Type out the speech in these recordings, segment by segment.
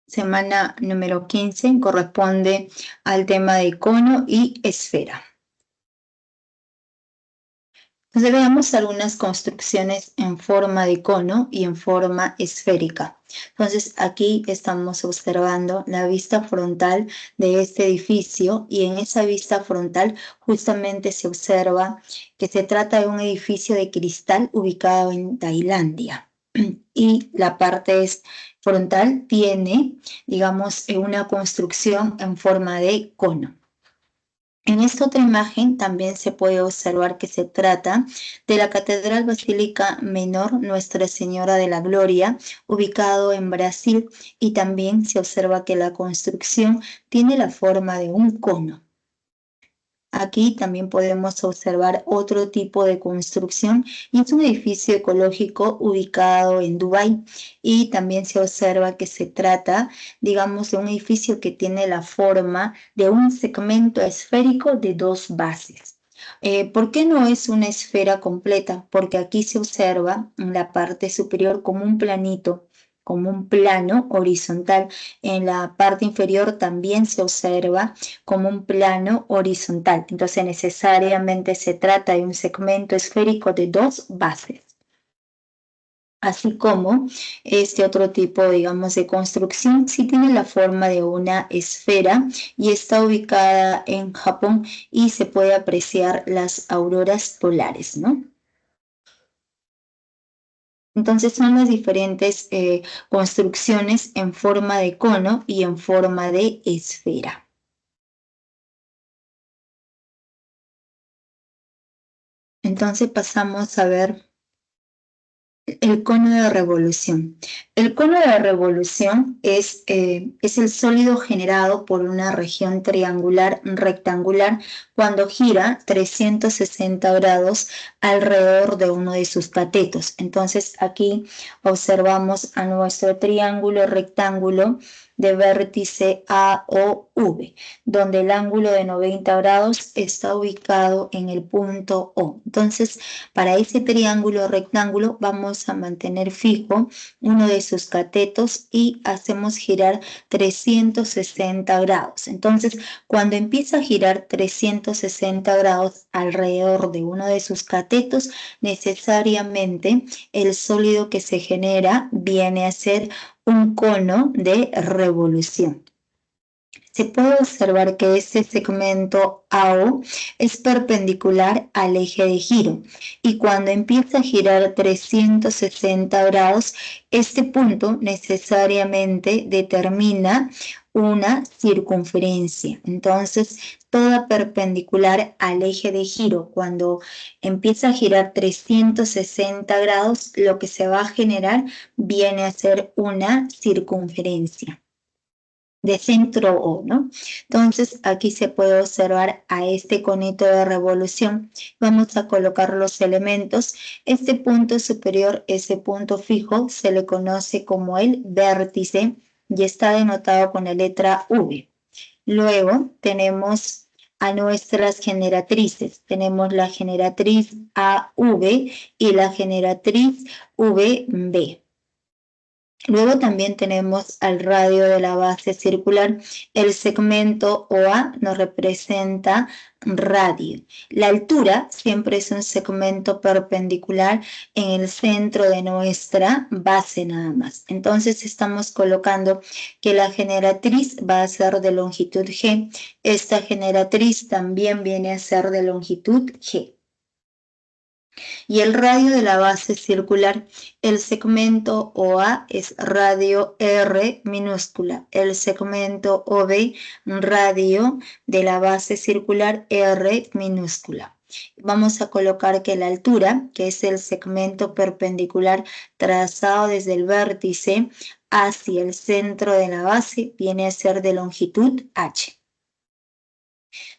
Semana número 15 corresponde al tema de cono y esfera. Entonces veamos algunas construcciones en forma de cono y en forma esférica. Entonces aquí estamos observando la vista frontal de este edificio y en esa vista frontal justamente se observa que se trata de un edificio de cristal ubicado en Tailandia. Y la parte frontal tiene, digamos, una construcción en forma de cono. En esta otra imagen también se puede observar que se trata de la Catedral Basílica Menor Nuestra Señora de la Gloria, ubicado en Brasil, y también se observa que la construcción tiene la forma de un cono. Aquí también podemos observar otro tipo de construcción y es un edificio ecológico ubicado en Dubái y también se observa que se trata, digamos, de un edificio que tiene la forma de un segmento esférico de dos bases. ¿Por qué no es una esfera completa? Porque aquí se observa en la parte superior como un planito, como un plano horizontal. En la parte inferior también se observa como un plano horizontal. Entonces necesariamente se trata de un segmento esférico de dos bases. Así como este otro tipo, digamos, de construcción sí tiene la forma de una esfera y está ubicada en Japón y se puede apreciar las auroras polares, ¿no? Entonces son las diferentes construcciones en forma de cono y en forma de esfera. Entonces pasamos a ver el cono de revolución. El cono de revolución es el sólido generado por una región triangular rectangular cuando gira 360 grados alrededor de uno de sus catetos. Entonces aquí observamos a nuestro triángulo rectángulo de vértice A o V, donde el ángulo de 90 grados está ubicado en el punto O. Entonces, para ese triángulo rectángulo vamos a mantener fijo uno de sus catetos y hacemos girar 360 grados. Entonces, cuando empieza a girar 360 grados alrededor de uno de sus catetos, necesariamente el sólido que se genera viene a ser un cono de revolución. Se puede observar que este segmento AO es perpendicular al eje de giro y cuando empieza a girar 360 grados, este punto necesariamente determina una circunferencia. Entonces, toda perpendicular al eje de giro, cuando empieza a girar 360 grados, lo que se va a generar viene a ser una circunferencia de centro O, ¿no? Entonces aquí se puede observar a este conito de revolución. Vamos a colocar los elementos. Este punto superior, ese punto fijo, se le conoce como el vértice y está denotado con la letra V. Luego tenemos a nuestras generatrices. Tenemos la generatriz AV y la generatriz VB. Luego también tenemos al radio de la base circular. El segmento OA nos representa radio. La altura siempre es un segmento perpendicular en el centro de nuestra base nada más. Entonces estamos colocando que la generatriz va a ser de longitud G. Esta generatriz también viene a ser de longitud G. Y el radio de la base circular, el segmento OA es radio R minúscula, el segmento OB radio de la base circular R minúscula. Vamos a colocar que la altura, que es el segmento perpendicular trazado desde el vértice hacia el centro de la base, viene a ser de longitud H.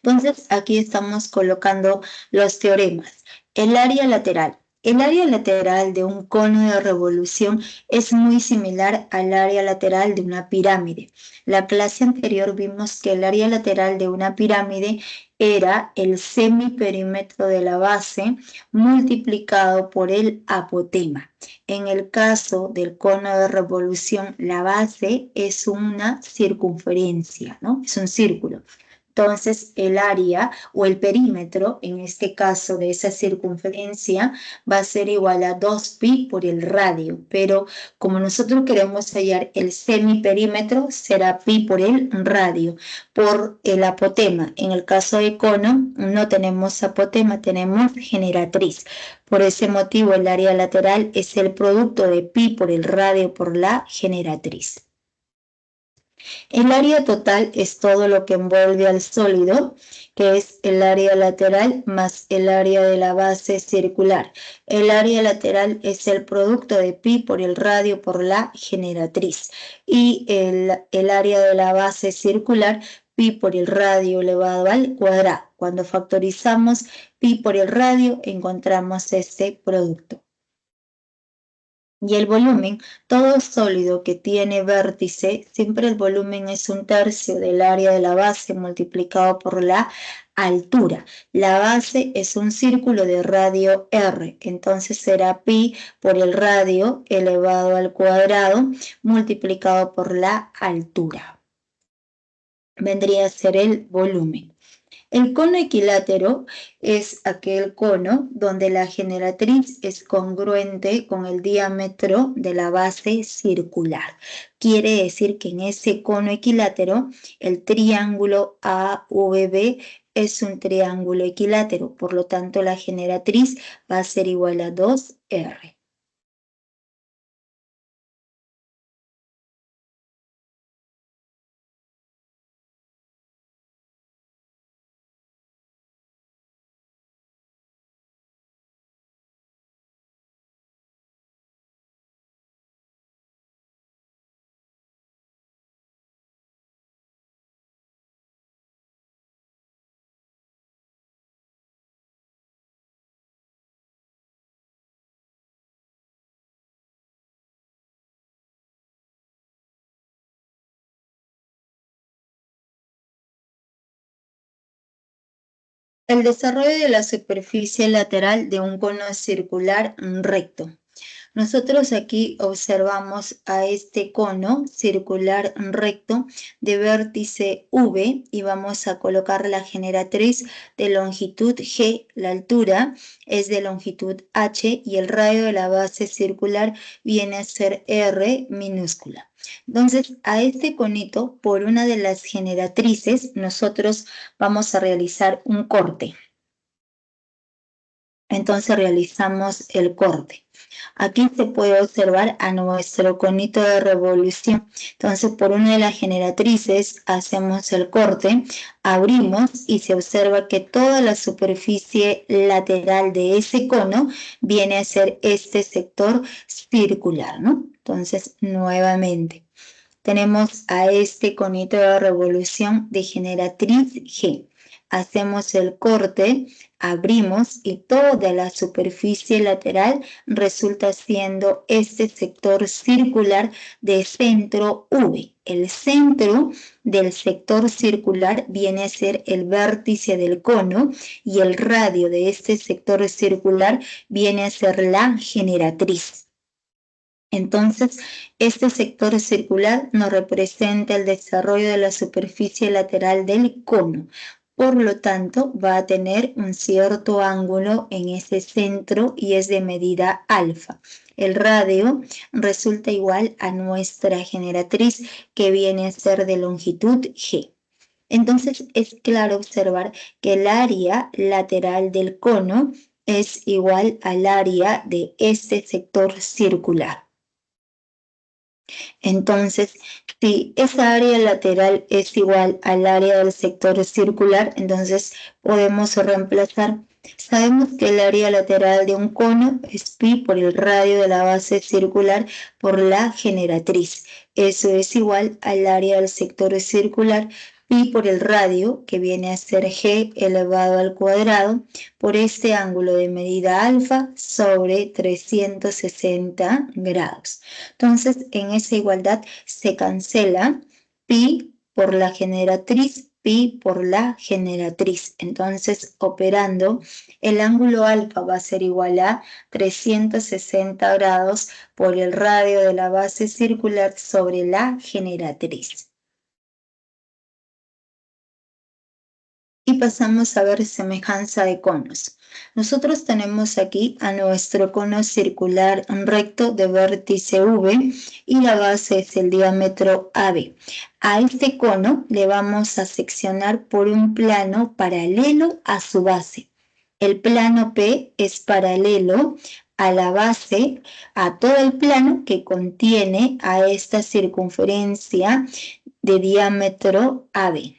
Entonces aquí estamos colocando los teoremas. El área lateral. El área lateral de un cono de revolución es muy similar al área lateral de una pirámide. La clase anterior vimos que el área lateral de una pirámide era el semiperímetro de la base multiplicado por el apotema. En el caso del cono de revolución, la base es una circunferencia, ¿no? Es un círculo. Entonces, el área o el perímetro, en este caso de esa circunferencia, va a ser igual a 2pi por el radio, pero como nosotros queremos hallar el semiperímetro, será pi por el radio, por el apotema. En el caso de cono, no tenemos apotema, tenemos generatriz. Por ese motivo, el área lateral es el producto de pi por el radio por la generatriz. El área total es todo lo que envuelve al sólido, que es el área lateral más el área de la base circular. El área lateral es el producto de pi por el radio por la generatriz. Y el área de la base circular, pi por el radio elevado al cuadrado. Cuando factorizamos pi por el radio, encontramos este producto. Y el volumen, todo sólido que tiene vértice, siempre el volumen es 1/3 del área de la base multiplicado por la altura. La base es un círculo de radio r, entonces será pi por el radio elevado al cuadrado multiplicado por la altura. Vendría a ser el volumen. El cono equilátero es aquel cono donde la generatriz es congruente con el diámetro de la base circular. Quiere decir que en ese cono equilátero el triángulo AVB es un triángulo equilátero, por lo tanto la generatriz va a ser igual a 2R. El desarrollo de la superficie lateral de un cono circular recto. Nosotros aquí observamos a este cono circular recto de vértice V y vamos a colocar la generatriz de longitud G, la altura es de longitud H y el radio de la base circular viene a ser R minúscula. Entonces, a este conito, por una de las generatrices, nosotros vamos a realizar un corte. Entonces realizamos el corte. Aquí se puede observar a nuestro conito de revolución. Entonces, por una de las generatrices hacemos el corte, abrimos y se observa que toda la superficie lateral de ese cono viene a ser este sector circular, ¿no? Entonces, nuevamente, tenemos a este conito de revolución de generatriz G. Hacemos el corte, abrimos y toda la superficie lateral resulta siendo este sector circular de centro V. El centro del sector circular viene a ser el vértice del cono y el radio de este sector circular viene a ser la generatriz. Entonces, este sector circular nos representa el desarrollo de la superficie lateral del cono. Por lo tanto, va a tener un cierto ángulo en ese centro y es de medida alfa. El radio resulta igual a nuestra generatriz que viene a ser de longitud G. Entonces, es claro observar que el área lateral del cono es igual al área de este sector circular. Entonces, si esa área lateral es igual al área del sector circular, entonces podemos reemplazar. Sabemos que el área lateral de un cono es pi por el radio de la base circular por la generatriz. Eso es igual al área del sector circular pi por el radio, que viene a ser g elevado al cuadrado, por este ángulo de medida alfa sobre 360 grados. Entonces, en esa igualdad se cancela pi por la generatriz, pi por la generatriz. Entonces, operando, el ángulo alfa va a ser igual a 360 grados por el radio de la base circular sobre la generatriz. Y pasamos a ver semejanza de conos. Nosotros tenemos aquí a nuestro cono circular recto de vértice V y la base es el diámetro AB. A este cono le vamos a seccionar por un plano paralelo a su base. El plano P es paralelo a la base, a todo el plano que contiene a esta circunferencia de diámetro AB.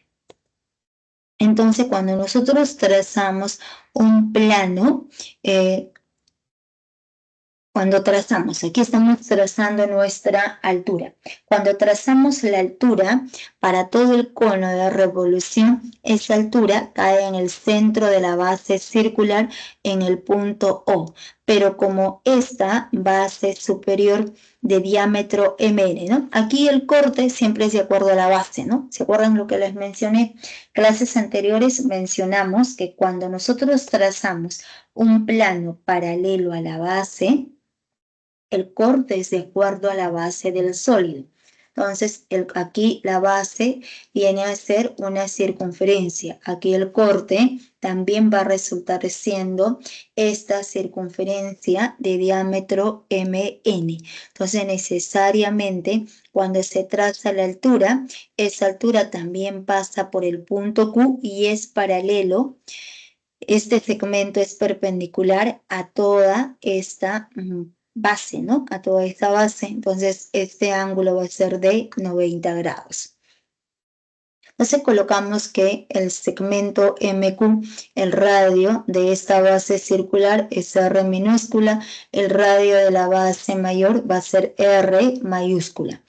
Entonces, cuando nosotros trazamos un plano, aquí estamos trazando nuestra altura. Cuando trazamos la altura para todo el cono de revolución, esa altura cae en el centro de la base circular en el punto O. Pero como esta base superior de diámetro mn, ¿no? Aquí el corte siempre es de acuerdo a la base, ¿no? ¿Se acuerdan lo que les mencioné? Clases anteriores mencionamos que cuando nosotros trazamos un plano paralelo a la base, el corte es de acuerdo a la base del sólido. Entonces, aquí la base viene a ser una circunferencia. Aquí el corte también va a resultar siendo esta circunferencia de diámetro mn. Entonces, necesariamente, cuando se traza la altura, esa altura también pasa por el punto Q y es paralelo. Este segmento es perpendicular a toda esta base, ¿no? A toda esta base. Entonces, este ángulo va a ser de 90 grados. Entonces, colocamos que el segmento MQ, el radio de esta base circular es R minúscula, el radio de la base mayor va a ser R mayúscula.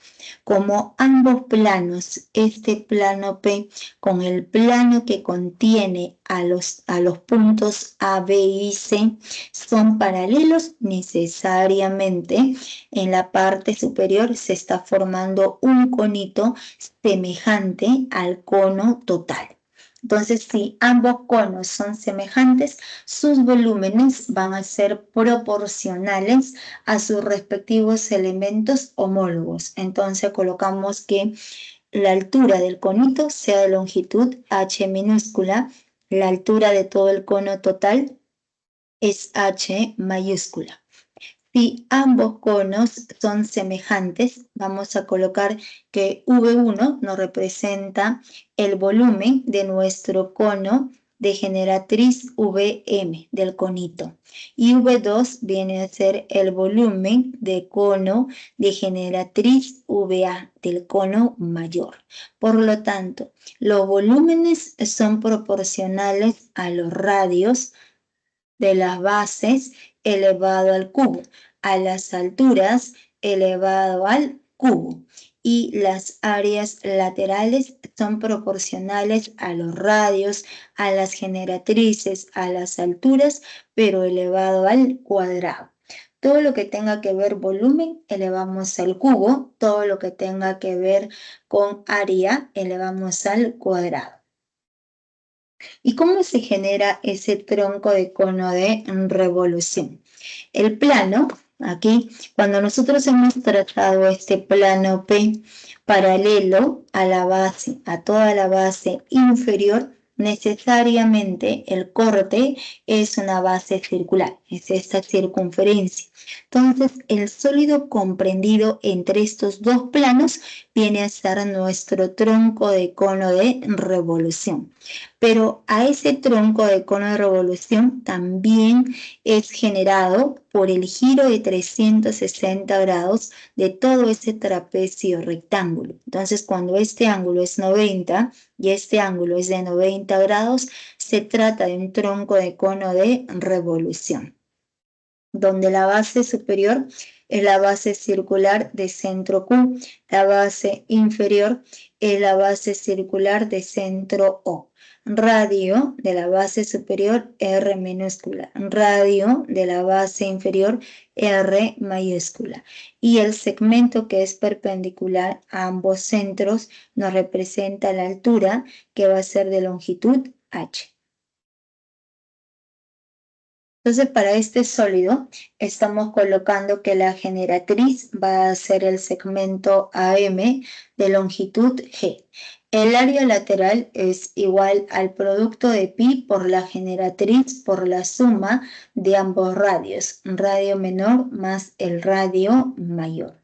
Como ambos planos, este plano P con el plano que contiene a los puntos A, B y C son paralelos, necesariamente en la parte superior se está formando un conito semejante al cono total. Entonces, si ambos conos son semejantes, sus volúmenes van a ser proporcionales a sus respectivos elementos homólogos. Entonces, colocamos que la altura del conito sea de longitud h minúscula, la altura de todo el cono total es h mayúscula. Si ambos conos son semejantes, vamos a colocar que V1 nos representa el volumen de nuestro cono de generatriz VM del conito y V2 viene a ser el volumen de cono de generatriz VA del cono mayor. Por lo tanto, los volúmenes son proporcionales a los radios de las bases elevado al cubo, a las alturas elevado al cubo, y las áreas laterales son proporcionales a los radios, a las generatrices, a las alturas, pero elevado al cuadrado. Todo lo que tenga que ver volumen, elevamos al cubo. Todo lo que tenga que ver con área, elevamos al cuadrado. ¿Y cómo se genera ese tronco de cono de revolución? El plano, aquí, cuando nosotros hemos trazado este plano P paralelo a la base, a toda la base inferior, necesariamente el corte es una base circular, es esta circunferencia. Entonces, el sólido comprendido entre estos dos planos viene a ser nuestro tronco de cono de revolución. Pero a ese tronco de cono de revolución también es generado por el giro de 360 grados de todo ese trapecio rectángulo. Entonces, cuando este ángulo es 90 y este ángulo es de 90 grados, se trata de un tronco de cono de revolución, donde la base superior es la base circular de centro Q. La base inferior es la base circular de centro O. Radio de la base superior, R minúscula. Radio de la base inferior, R mayúscula. Y el segmento que es perpendicular a ambos centros nos representa la altura, que va a ser de longitud H. Entonces, para este sólido, estamos colocando que la generatriz va a ser el segmento AM de longitud G. El área lateral es igual al producto de pi por la generatriz por la suma de ambos radios, radio menor más el radio mayor.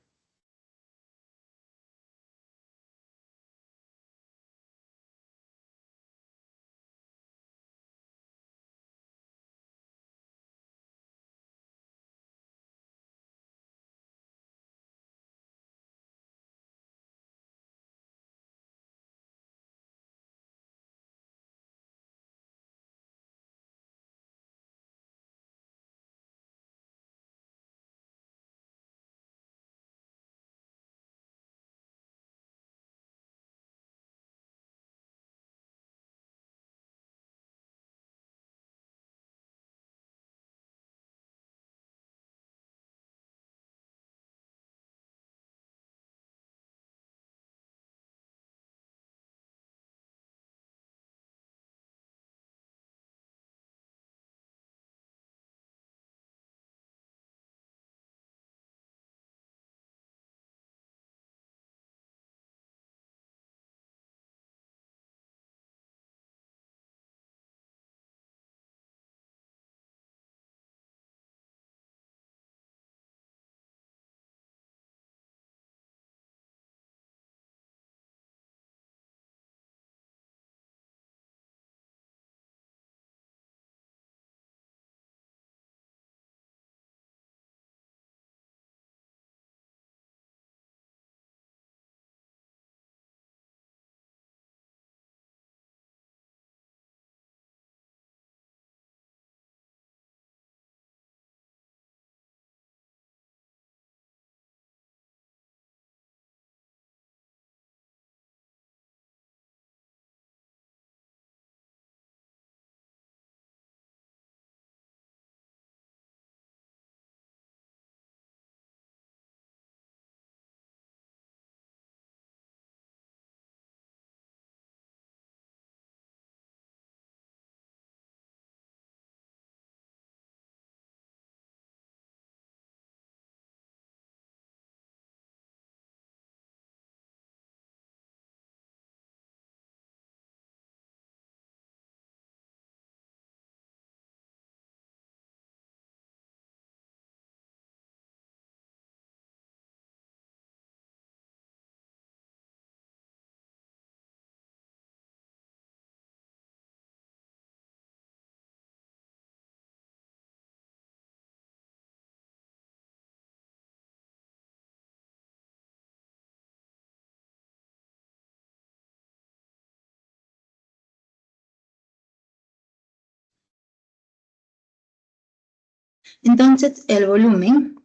Entonces, el volumen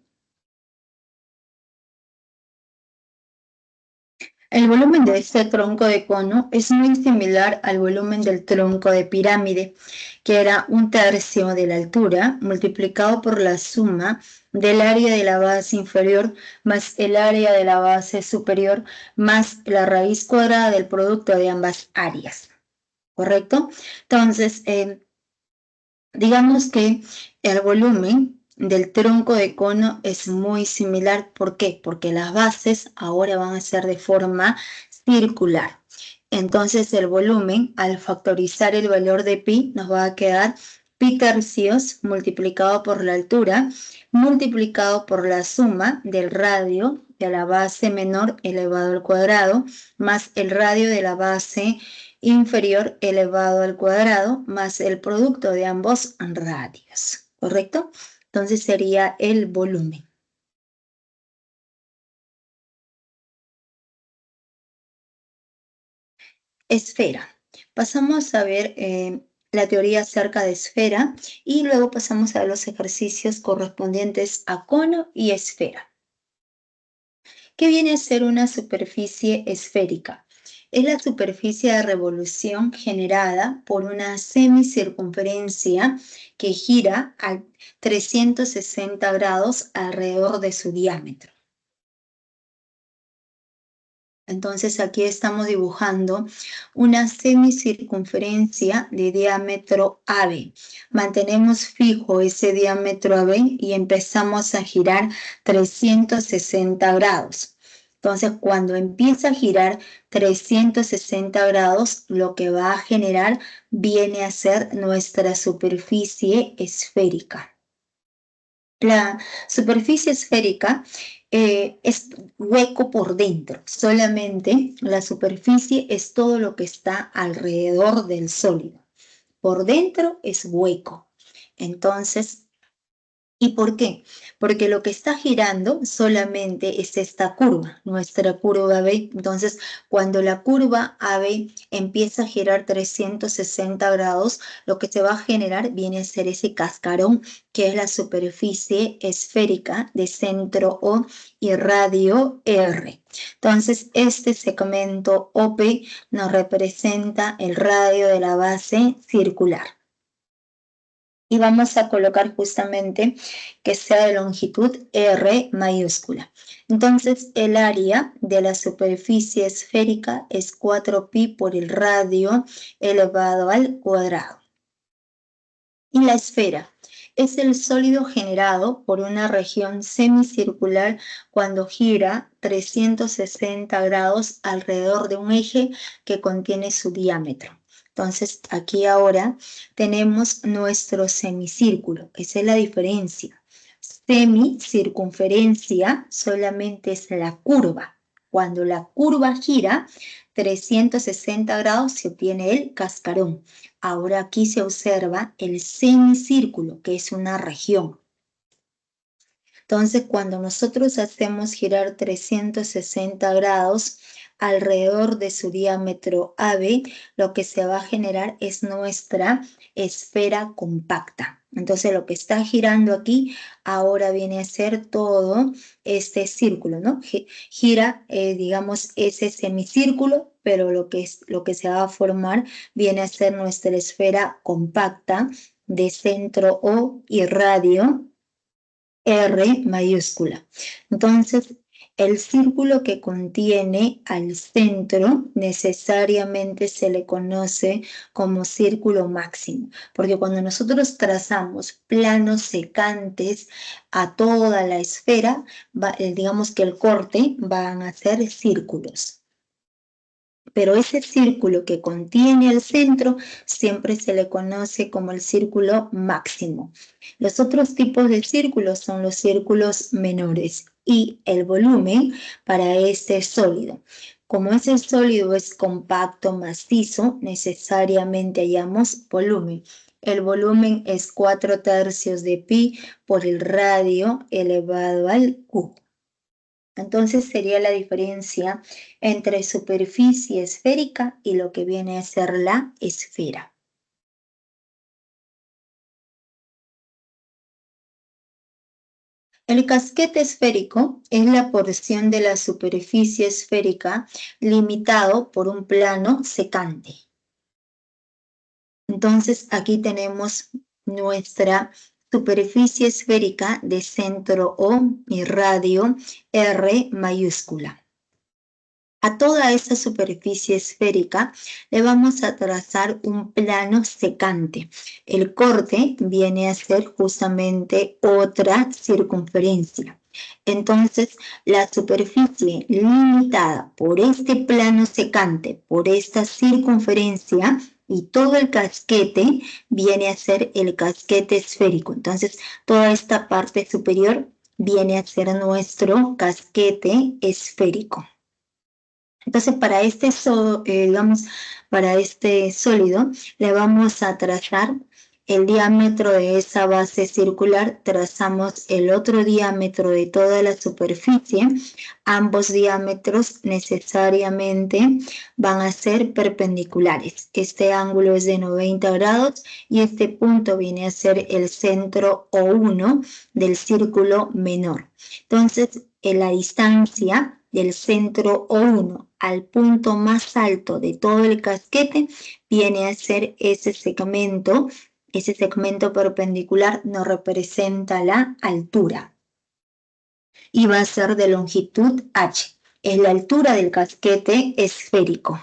de este tronco de cono es muy similar al volumen del tronco de pirámide, que era 1/3 de la altura multiplicado por la suma del área de la base inferior más el área de la base superior más la raíz cuadrada del producto de ambas áreas. ¿Correcto? Entonces, digamos que el volumen del tronco de cono es muy similar. ¿Por qué? Porque las bases ahora van a ser de forma circular. Entonces el volumen, al factorizar el valor de pi, nos va a quedar pi tercios multiplicado por la altura, multiplicado por la suma del radio de la base menor elevado al cuadrado, más el radio de la base inferior elevado al cuadrado más el producto de ambos radios, ¿correcto? Entonces sería el volumen. Esfera. Pasamos a ver la teoría acerca de esfera y luego pasamos a ver los ejercicios correspondientes a cono y esfera. ¿Qué viene a ser una superficie esférica? Es la superficie de revolución generada por una semicircunferencia que gira a 360 grados alrededor de su diámetro. Entonces aquí estamos dibujando una semicircunferencia de diámetro AB. Mantenemos fijo ese diámetro AB y empezamos a girar 360 grados. Entonces cuando empieza a girar 360 grados, lo que va a generar viene a ser nuestra superficie esférica. La superficie esférica es hueco por dentro, solamente la superficie es todo lo que está alrededor del sólido. Por dentro es hueco. Entonces, ¿y por qué? Porque lo que está girando solamente es esta curva, nuestra curva AB. Entonces, cuando la curva AB empieza a girar 360 grados, lo que se va a generar viene a ser ese cascarón, que es la superficie esférica de centro O y radio R. Entonces, este segmento OP nos representa el radio de la base circular. Y vamos a colocar justamente que sea de longitud R mayúscula. Entonces, el área de la superficie esférica es 4pi por el radio elevado al cuadrado. Y la esfera es el sólido generado por una región semicircular cuando gira 360 grados alrededor de un eje que contiene su diámetro. Entonces, aquí ahora tenemos nuestro semicírculo. Esa es la diferencia. Semicircunferencia solamente es la curva. Cuando la curva gira 360 grados se obtiene el cascarón. Ahora aquí se observa el semicírculo, que es una región. Entonces, cuando nosotros hacemos girar 360 grados alrededor de su diámetro AB, lo que se va a generar es nuestra esfera compacta. Entonces, lo que está girando aquí ahora viene a ser todo este círculo, ¿no? Gira, digamos, ese semicírculo, pero lo que se va a formar viene a ser nuestra esfera compacta de centro O y radio R mayúscula. Entonces, el círculo que contiene al centro necesariamente se le conoce como círculo máximo, porque cuando nosotros trazamos planos secantes a toda la esfera, digamos que el corte van a ser círculos. Pero ese círculo que contiene el centro siempre se le conoce como el círculo máximo. Los otros tipos de círculos son los círculos menores y el volumen para este sólido. Como ese sólido es compacto, macizo, necesariamente hallamos volumen. El volumen es 4/3 de pi por el radio elevado al cubo. Entonces sería la diferencia entre superficie esférica y lo que viene a ser la esfera. El casquete esférico es la porción de la superficie esférica limitado por un plano secante. Entonces aquí tenemos nuestra superficie esférica de centro O y radio R mayúscula. A toda esa superficie esférica le vamos a trazar un plano secante. El corte viene a ser justamente otra circunferencia. Entonces, la superficie limitada por este plano secante, por esta circunferencia y todo el casquete viene a ser el casquete esférico. Entonces, toda esta parte superior viene a ser nuestro casquete esférico. Entonces, para para este sólido, le vamos a trazar el diámetro de esa base circular, trazamos el otro diámetro de toda la superficie. Ambos diámetros necesariamente van a ser perpendiculares. Este ángulo es de 90 grados y este punto viene a ser el centro O1 del círculo menor. Entonces, en la distancia del centro O1 al punto más alto de todo el casquete viene a ser ese segmento perpendicular nos representa la altura y va a ser de longitud h. Es la altura del casquete esférico.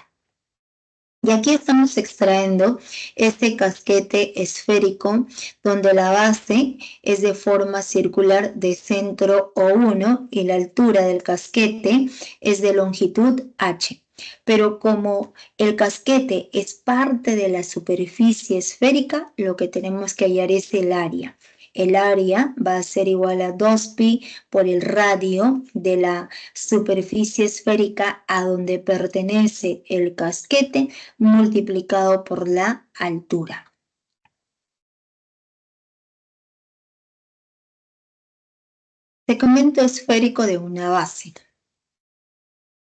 Y aquí estamos extrayendo este casquete esférico donde la base es de forma circular de centro O1 y la altura del casquete es de longitud h. Pero como el casquete es parte de la superficie esférica, lo que tenemos que hallar es el área. El área va a ser igual a 2pi por el radio de la superficie esférica a donde pertenece el casquete multiplicado por la altura. Segmento esférico de una base.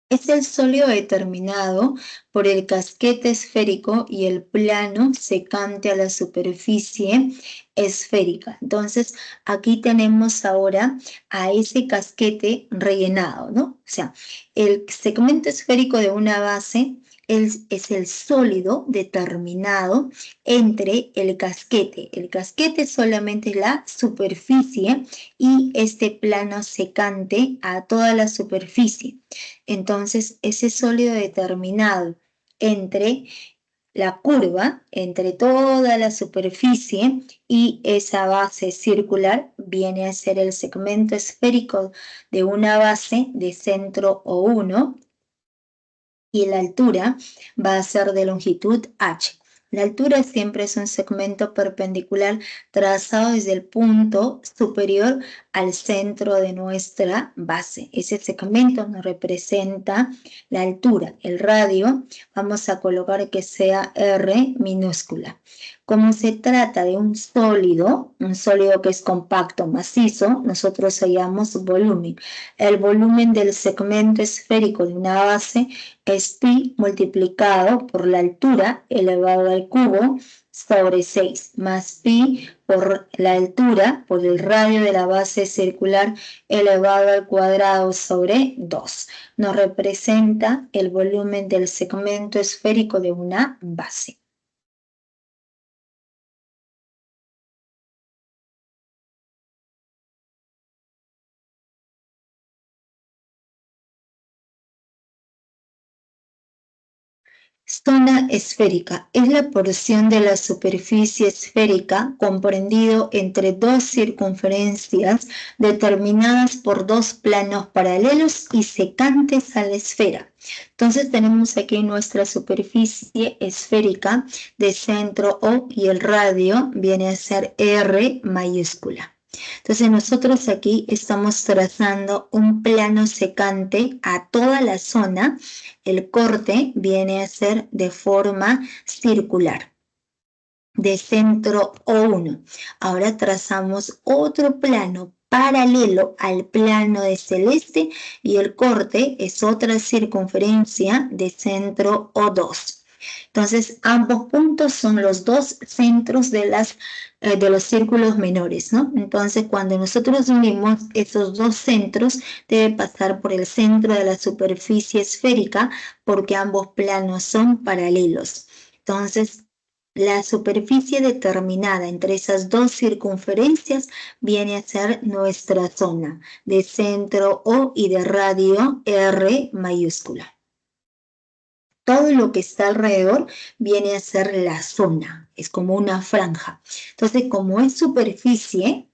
Es el sólido determinado por el casquete esférico y el plano secante a la superficie esférica. Entonces, aquí tenemos ahora a ese casquete rellenado, ¿no? O sea, el segmento esférico de una base es el sólido determinado entre el casquete. El casquete solamente es la superficie y este plano secante a toda la superficie. Entonces, ese sólido determinado entre la curva, entre toda la superficie y esa base circular, viene a ser el segmento esférico de una base de centro O1 y la altura va a ser de longitud h. La altura siempre es un segmento perpendicular trazado desde el punto superior al centro de nuestra base. Ese segmento nos representa la altura. El radio vamos a colocar que sea R minúscula. Como se trata de un sólido que es compacto, macizo, nosotros hallamos volumen. El volumen del segmento esférico de una base es pi multiplicado por la altura elevado al cubo sobre 6, más pi por la altura, por el radio de la base circular elevado al cuadrado sobre 2. Nos representa el volumen del segmento esférico de una base. Zona esférica es la porción de la superficie esférica comprendido entre dos circunferencias determinadas por dos planos paralelos y secantes a la esfera. Entonces tenemos aquí nuestra superficie esférica de centro O y el radio viene a ser R mayúscula. Entonces nosotros aquí estamos trazando un plano secante a toda la zona. El corte viene a ser de forma circular, de centro O1. Ahora trazamos otro plano paralelo al plano de celeste y el corte es otra circunferencia de centro O2. Entonces, ambos puntos son los dos centros de los círculos menores, ¿no? Entonces, cuando nosotros unimos esos dos centros, debe pasar por el centro de la superficie esférica porque ambos planos son paralelos. Entonces, la superficie determinada entre esas dos circunferencias viene a ser nuestra zona de centro O y de radio R mayúscula. Todo lo que está alrededor viene a ser la zona, es como una franja. Entonces, como es superficie,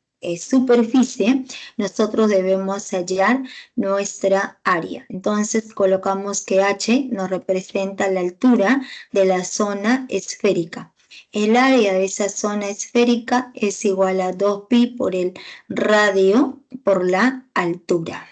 nosotros debemos hallar nuestra área. Entonces, colocamos que H nos representa la altura de la zona esférica. El área de esa zona esférica es igual a 2pi por el radio por la altura.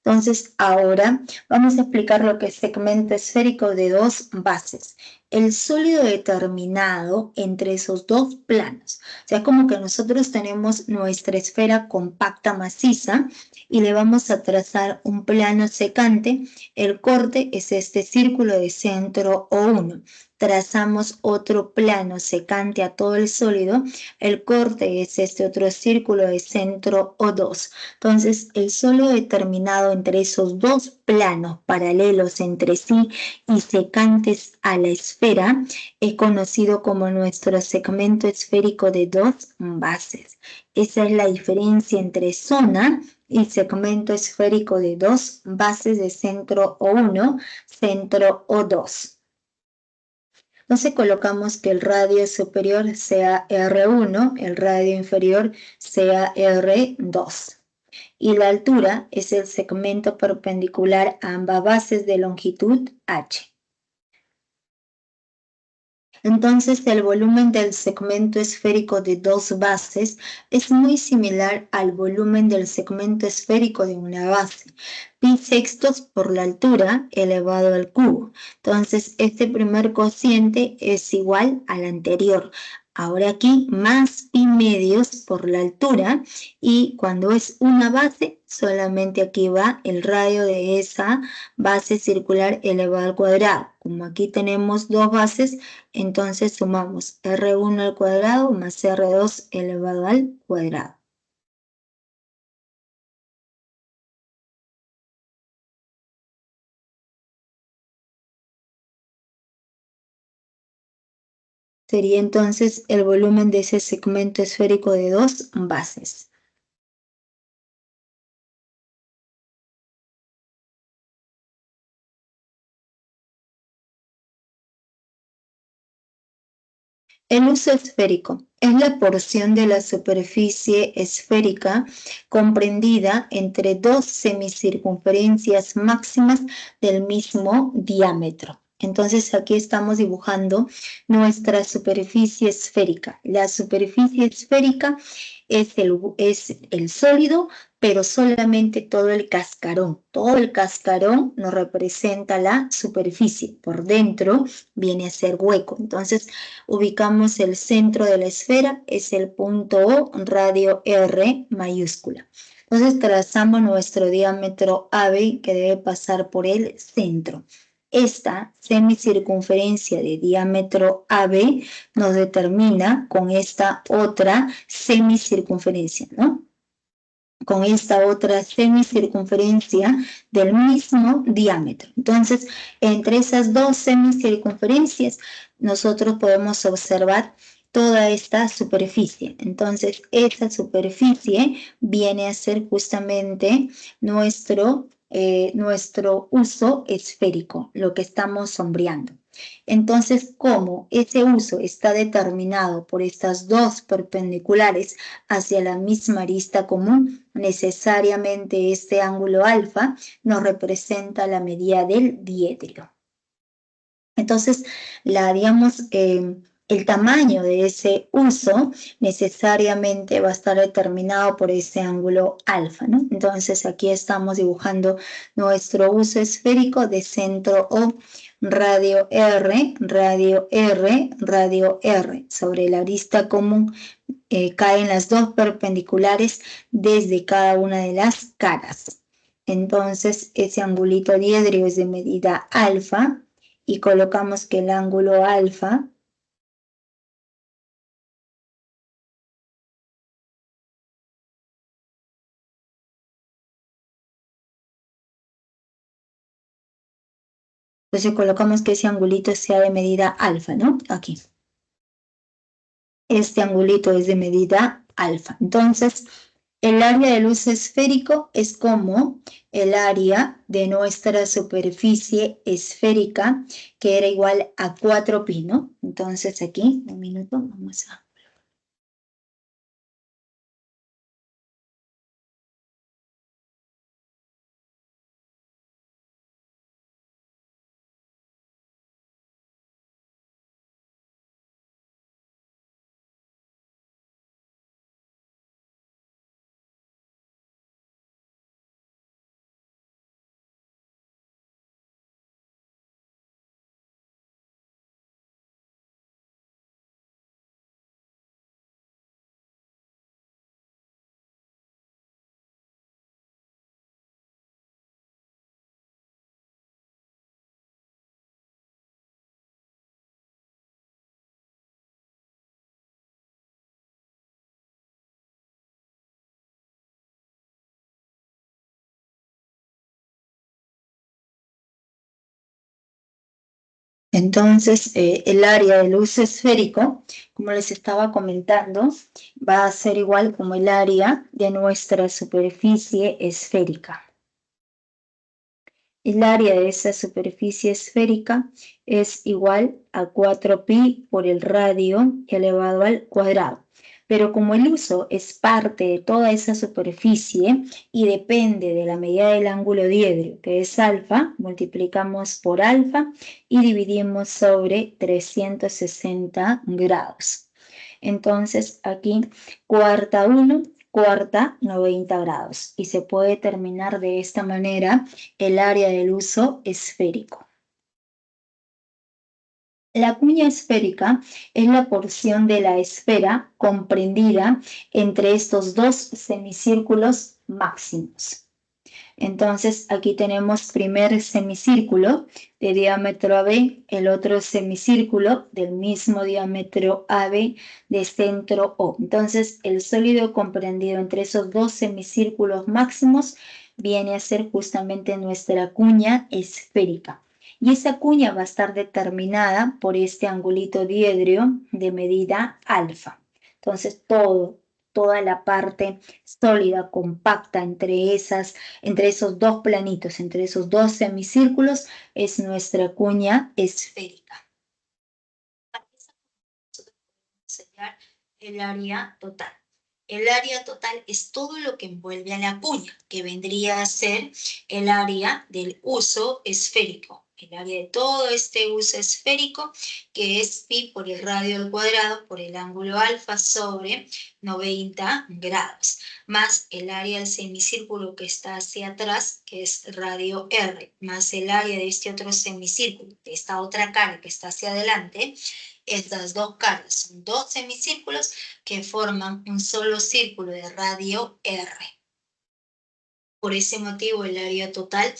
Entonces, ahora vamos a explicar lo que es segmento esférico de dos bases. El sólido determinado entre esos dos planos. O sea, como que nosotros tenemos nuestra esfera compacta maciza y le vamos a trazar un plano secante. El corte es este círculo de centro O1. trazamos otro plano secante a todo el sólido, el corte es este otro círculo de centro O2. Entonces, el sólido determinado entre esos dos planos paralelos entre sí y secantes a la esfera es conocido como nuestro segmento esférico de dos bases. Esa es la diferencia entre zona y segmento esférico de dos bases de centro O1, centro O2. Entonces colocamos que el radio superior sea R1, el radio inferior sea R2. Y la altura es el segmento perpendicular a ambas bases de longitud H. Entonces, el volumen del segmento esférico de dos bases es muy similar al volumen del segmento esférico de una base. Pi sextos por la altura elevado al cubo. Entonces, este primer cociente es igual al anterior. Ahora aquí más pi medios por la altura y cuando es una base, solamente aquí va el radio de esa base circular elevado al cuadrado. Como aquí tenemos dos bases, entonces sumamos R1 al cuadrado más R2 elevado al cuadrado. Sería entonces el volumen de ese segmento esférico de dos bases. El uso esférico es la porción de la superficie esférica comprendida entre dos semicircunferencias máximas del mismo diámetro. Entonces aquí estamos dibujando nuestra superficie esférica. La superficie esférica es el sólido, pero solamente todo el cascarón. Todo el cascarón nos representa la superficie. Por dentro viene a ser hueco. Entonces ubicamos el centro de la esfera, es el punto O, radio R mayúscula. Entonces trazamos nuestro diámetro AB que debe pasar por el centro. Esta semicircunferencia de diámetro AB nos determina con esta otra semicircunferencia, ¿no? Con esta otra semicircunferencia del mismo diámetro. Entonces, entre esas dos semicircunferencias, nosotros podemos observar toda esta superficie. Entonces, esta superficie viene a ser justamente nuestro uso esférico, lo que estamos sombreando. Entonces, como ese uso está determinado por estas dos perpendiculares hacia la misma arista común, necesariamente este ángulo alfa nos representa la medida del diedro. Entonces, digamos, el tamaño de ese uso necesariamente va a estar determinado por ese ángulo alfa, ¿no? Entonces, aquí estamos dibujando nuestro uso esférico de centro O, radio R, radio R, radio R. Sobre la arista común caen las dos perpendiculares desde cada una de las caras. Entonces, ese angulito diedro es de medida alfa y colocamos que el ángulo alfa entonces colocamos que ese angulito sea de medida alfa, ¿no? Aquí. Este angulito es de medida alfa. Entonces, el área de luz esférico es como el área de nuestra superficie esférica, que era igual a 4pi, ¿no? Entonces aquí, un minuto, vamos a... Entonces, el área del uso esférico, como les estaba comentando, va a ser igual como el área de nuestra superficie esférica. El área de esa superficie esférica es igual a 4pi por el radio elevado al cuadrado. Pero como el uso es parte de toda esa superficie y depende de la medida del ángulo diedro, que es alfa, multiplicamos por alfa y dividimos sobre 360 grados. Entonces aquí cuarta 1, cuarta 90 grados. Y se puede determinar de esta manera el área del uso esférico. La cuña esférica es la porción de la esfera comprendida entre estos dos semicírculos máximos. Entonces, aquí tenemos primer semicírculo de diámetro AB, el otro semicírculo del mismo diámetro AB de centro O. Entonces, el sólido comprendido entre esos dos semicírculos máximos viene a ser justamente nuestra cuña esférica. Y esa cuña va a estar determinada por este angulito diedrio de medida alfa. Entonces, toda la parte sólida, compacta entre esos dos planitos, entre esos dos semicírculos, es nuestra cuña esférica. Sellar el área total. El área total es todo lo que envuelve a la cuña, que vendría a ser el área del uso esférico. El área de todo este uso esférico, que es pi por el radio al cuadrado por el ángulo alfa sobre 90 grados, más el área del semicírculo que está hacia atrás, que es radio R, más el área de este otro semicírculo, de esta otra cara que está hacia adelante. Estas dos caras son dos semicírculos que forman un solo círculo de radio R. Por ese motivo, el área total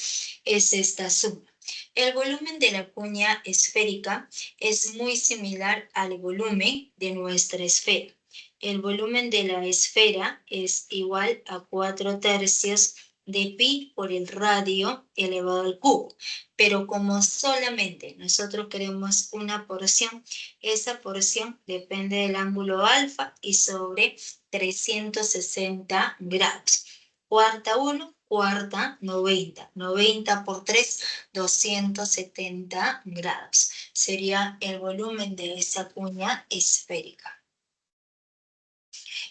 es esta suma. El volumen de la cuña esférica es muy similar al volumen de nuestra esfera. El volumen de la esfera es igual a 4/3 de pi por el radio elevado al cubo. Pero como solamente nosotros queremos una porción, esa porción depende del ángulo alfa y sobre 360 grados. Cuarta 1, cuarta 90. 90 por 3, 270 grados. Sería el volumen de esa cuña esférica.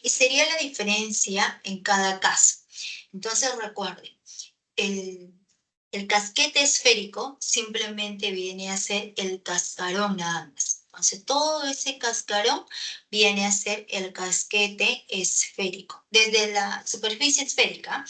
Y sería la diferencia en cada caso. Entonces recuerden, el casquete esférico simplemente viene a ser el cascarón nada más. Entonces todo ese cascarón viene a ser el casquete esférico. Desde la superficie esférica,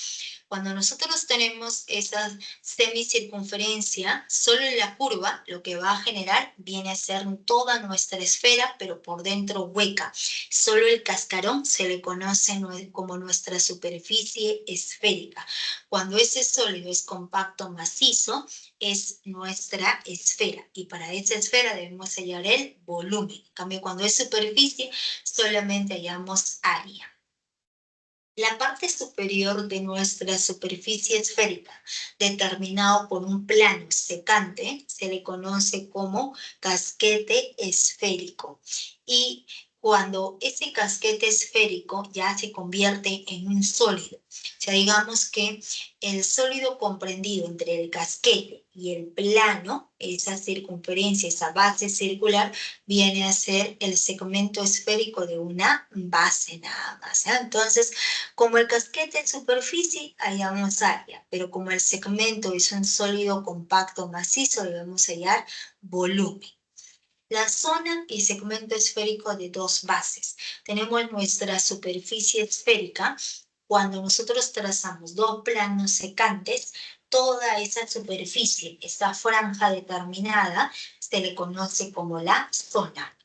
cuando nosotros tenemos esa semicircunferencia, solo en la curva lo que va a generar viene a ser toda nuestra esfera, pero por dentro hueca. Solo el cascarón se le conoce como nuestra superficie esférica. Cuando ese sólido es compacto, macizo, es nuestra esfera. Y para esa esfera debemos hallar el volumen. En cambio, cuando es superficie, solamente hallamos área. La parte superior de nuestra superficie esférica, determinado por un plano secante, se le conoce como casquete esférico. Y cuando ese casquete esférico ya se convierte en un sólido, o sea, digamos que el sólido comprendido entre el casquete y el plano, esa circunferencia, esa base circular, viene a ser el segmento esférico de una base nada más. Entonces, como el casquete es superficie, hallamos área, pero como el segmento es un sólido compacto macizo, debemos hallar volumen. La zona y segmento esférico de dos bases. Tenemos nuestra superficie esférica. Cuando nosotros trazamos dos planos secantes, toda esa superficie, esa franja determinada, se le conoce como la zona.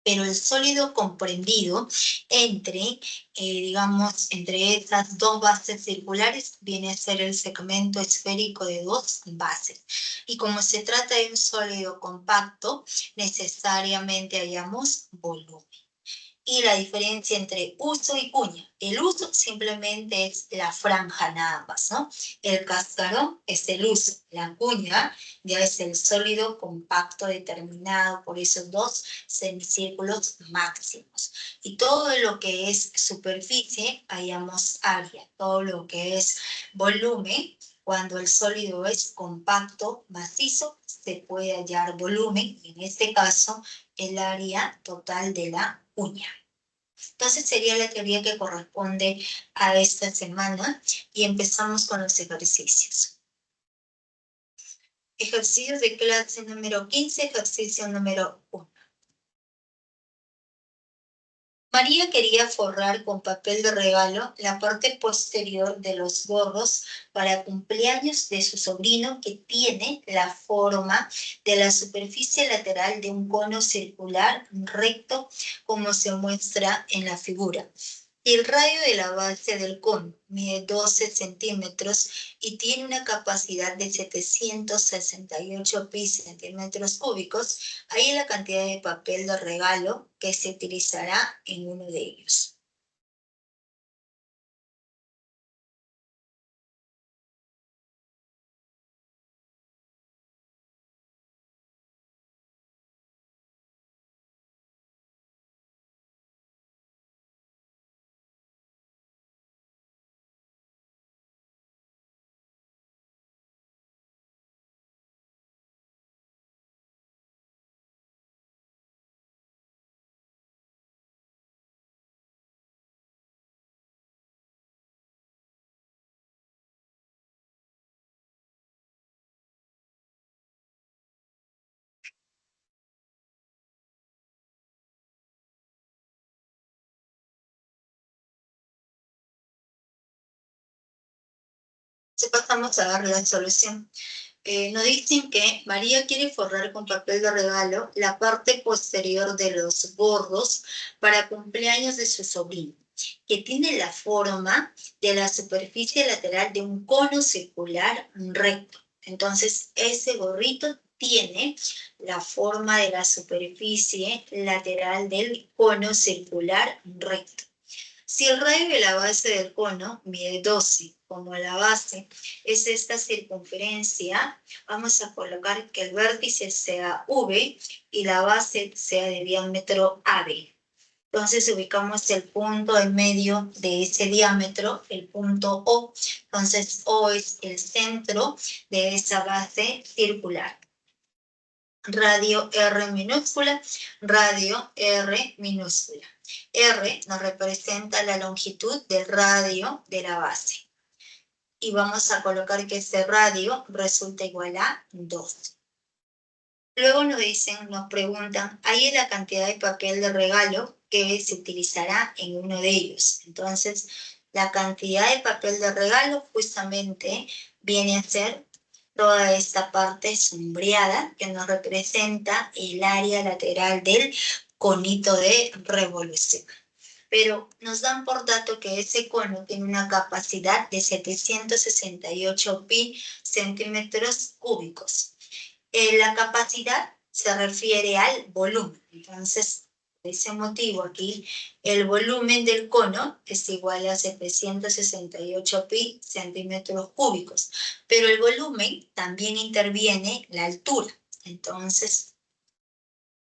Pero el sólido comprendido entre, digamos, entre esas dos bases circulares viene a ser el segmento esférico de dos bases. Y como se trata de un sólido compacto, necesariamente hallamos volumen. y la diferencia entre uso y cuña. El uso simplemente es la franja nada más, ¿no? El cascarón es el uso, la cuña ya es el sólido compacto determinado por esos dos semicírculos máximos. Y todo lo que es superficie, hallamos área. Todo lo que es volumen, cuando el sólido es compacto, macizo, se puede hallar volumen, en este caso, el área total de la uña. Entonces sería la teoría que corresponde a esta semana y empezamos con los ejercicios. Ejercicios de clase número 15, ejercicio número 1. María quería forrar con papel de regalo la parte posterior de los gorros para cumpleaños de su sobrino que tiene la forma de la superficie lateral de un cono circular recto como se muestra en la figura. El radio de la base del cono mide 12 centímetros y tiene una capacidad de 768 pi centímetros cúbicos. Ahí la cantidad de papel de regalo que se utilizará en uno de ellos. Pasamos a dar la solución. Nos dicen que María quiere forrar con papel de regalo la parte posterior de los gorros para cumpleaños de su sobrino, que tiene la forma de la superficie lateral de un cono circular recto. Entonces, ese gorrito tiene la forma de la superficie lateral del cono circular recto. Si el radio de la base del cono mide 12, como la base es esta circunferencia, vamos a colocar que el vértice sea V y la base sea de diámetro AB. Entonces ubicamos el punto en medio de ese diámetro, el punto O. Entonces O es el centro de esa base circular. Radio R minúscula, radio R minúscula. R nos representa la longitud del radio de la base. Y vamos a colocar que ese radio resulta igual a 2. Luego nos preguntan, ahí es la cantidad de papel de regalo que se utilizará en uno de ellos. Entonces, la cantidad de papel de regalo justamente viene a ser toda esta parte sombreada que nos representa el área lateral del conito de revolución. Pero nos dan por dato que ese cono tiene una capacidad de 768 pi centímetros cúbicos. La capacidad se refiere al volumen. Entonces, por ese motivo aquí, el volumen del cono es igual a 768 pi centímetros cúbicos. Pero el volumen también interviene la altura. Entonces,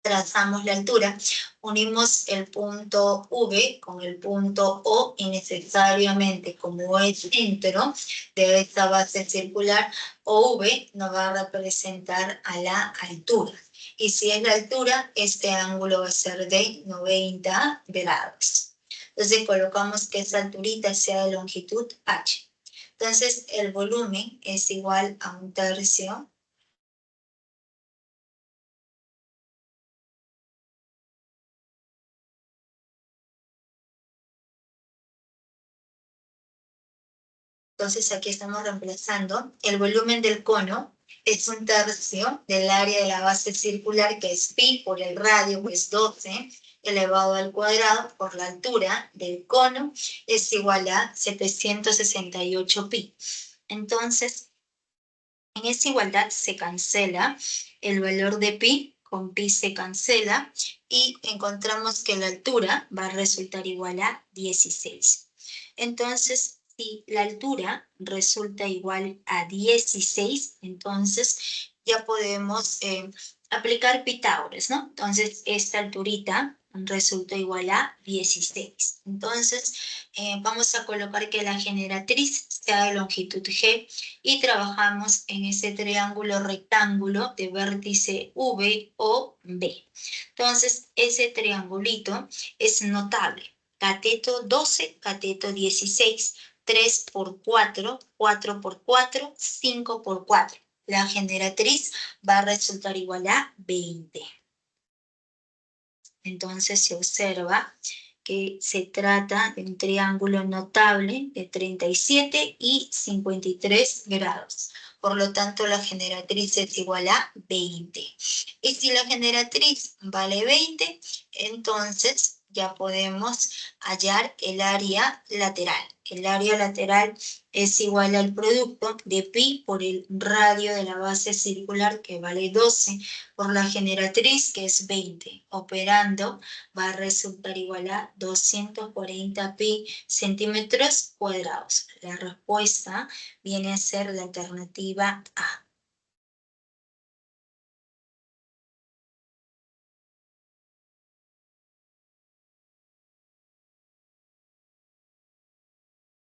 trazamos la altura, unimos el punto V con el punto O y necesariamente como es centro de esta base circular, OV nos va a representar a la altura. Y si es la altura, este ángulo va a ser de 90 grados. Entonces colocamos que esa alturita sea de longitud H. Entonces el volumen es igual a 1/3 Entonces aquí estamos reemplazando el volumen del cono, es 1/3 del área de la base circular, que es pi por el radio, que es 12, elevado al cuadrado por la altura del cono, es igual a 768 pi. Entonces, en esa igualdad se cancela el valor de pi con pi se cancela y encontramos que la altura va a resultar igual a 16. Entonces, si la altura resulta igual a 16, entonces ya podemos aplicar Pitágoras, ¿no? Entonces, esta alturita resulta igual a 16. Entonces, vamos a colocar que la generatriz sea de longitud G y trabajamos en ese triángulo rectángulo de vértice V o B. Entonces, ese triangulito es notable. Cateto 12, cateto 16, 3 por 4, 4 por 4, 5 por 4. La generatriz va a resultar igual a 20. Entonces se observa que se trata de un triángulo notable de 37 y 53 grados. Por lo tanto, la generatriz es igual a 20. Y si la generatriz vale 20, entonces ya podemos hallar el área lateral. El área lateral es igual al producto de pi por el radio de la base circular, que vale 12, por la generatriz, que es 20. Operando va a resultar igual a 240 pi centímetros cuadrados. La respuesta viene a ser la alternativa A.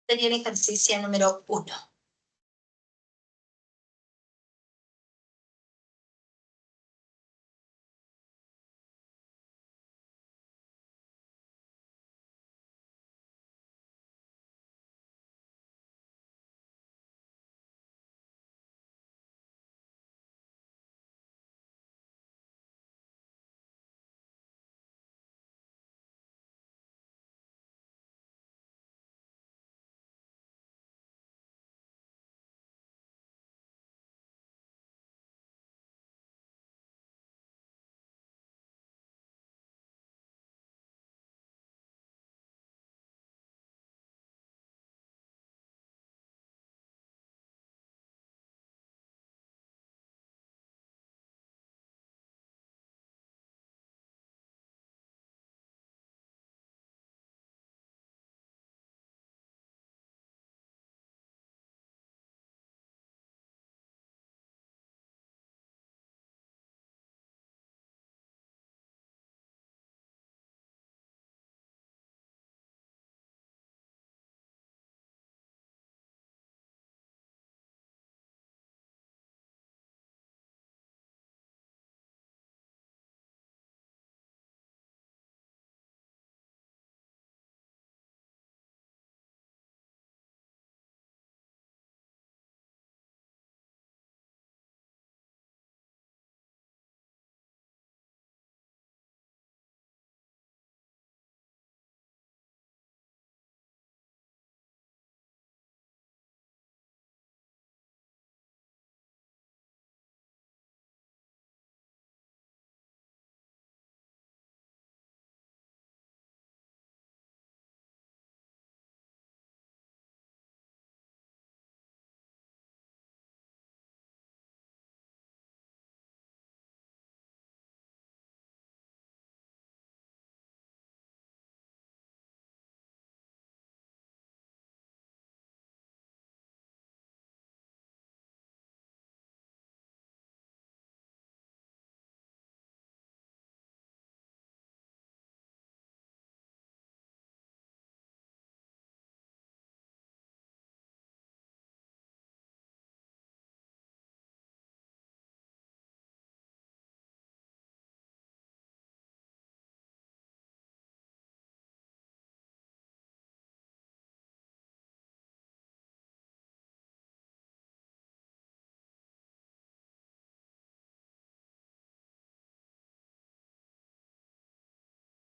Sería el ejercicio número 1.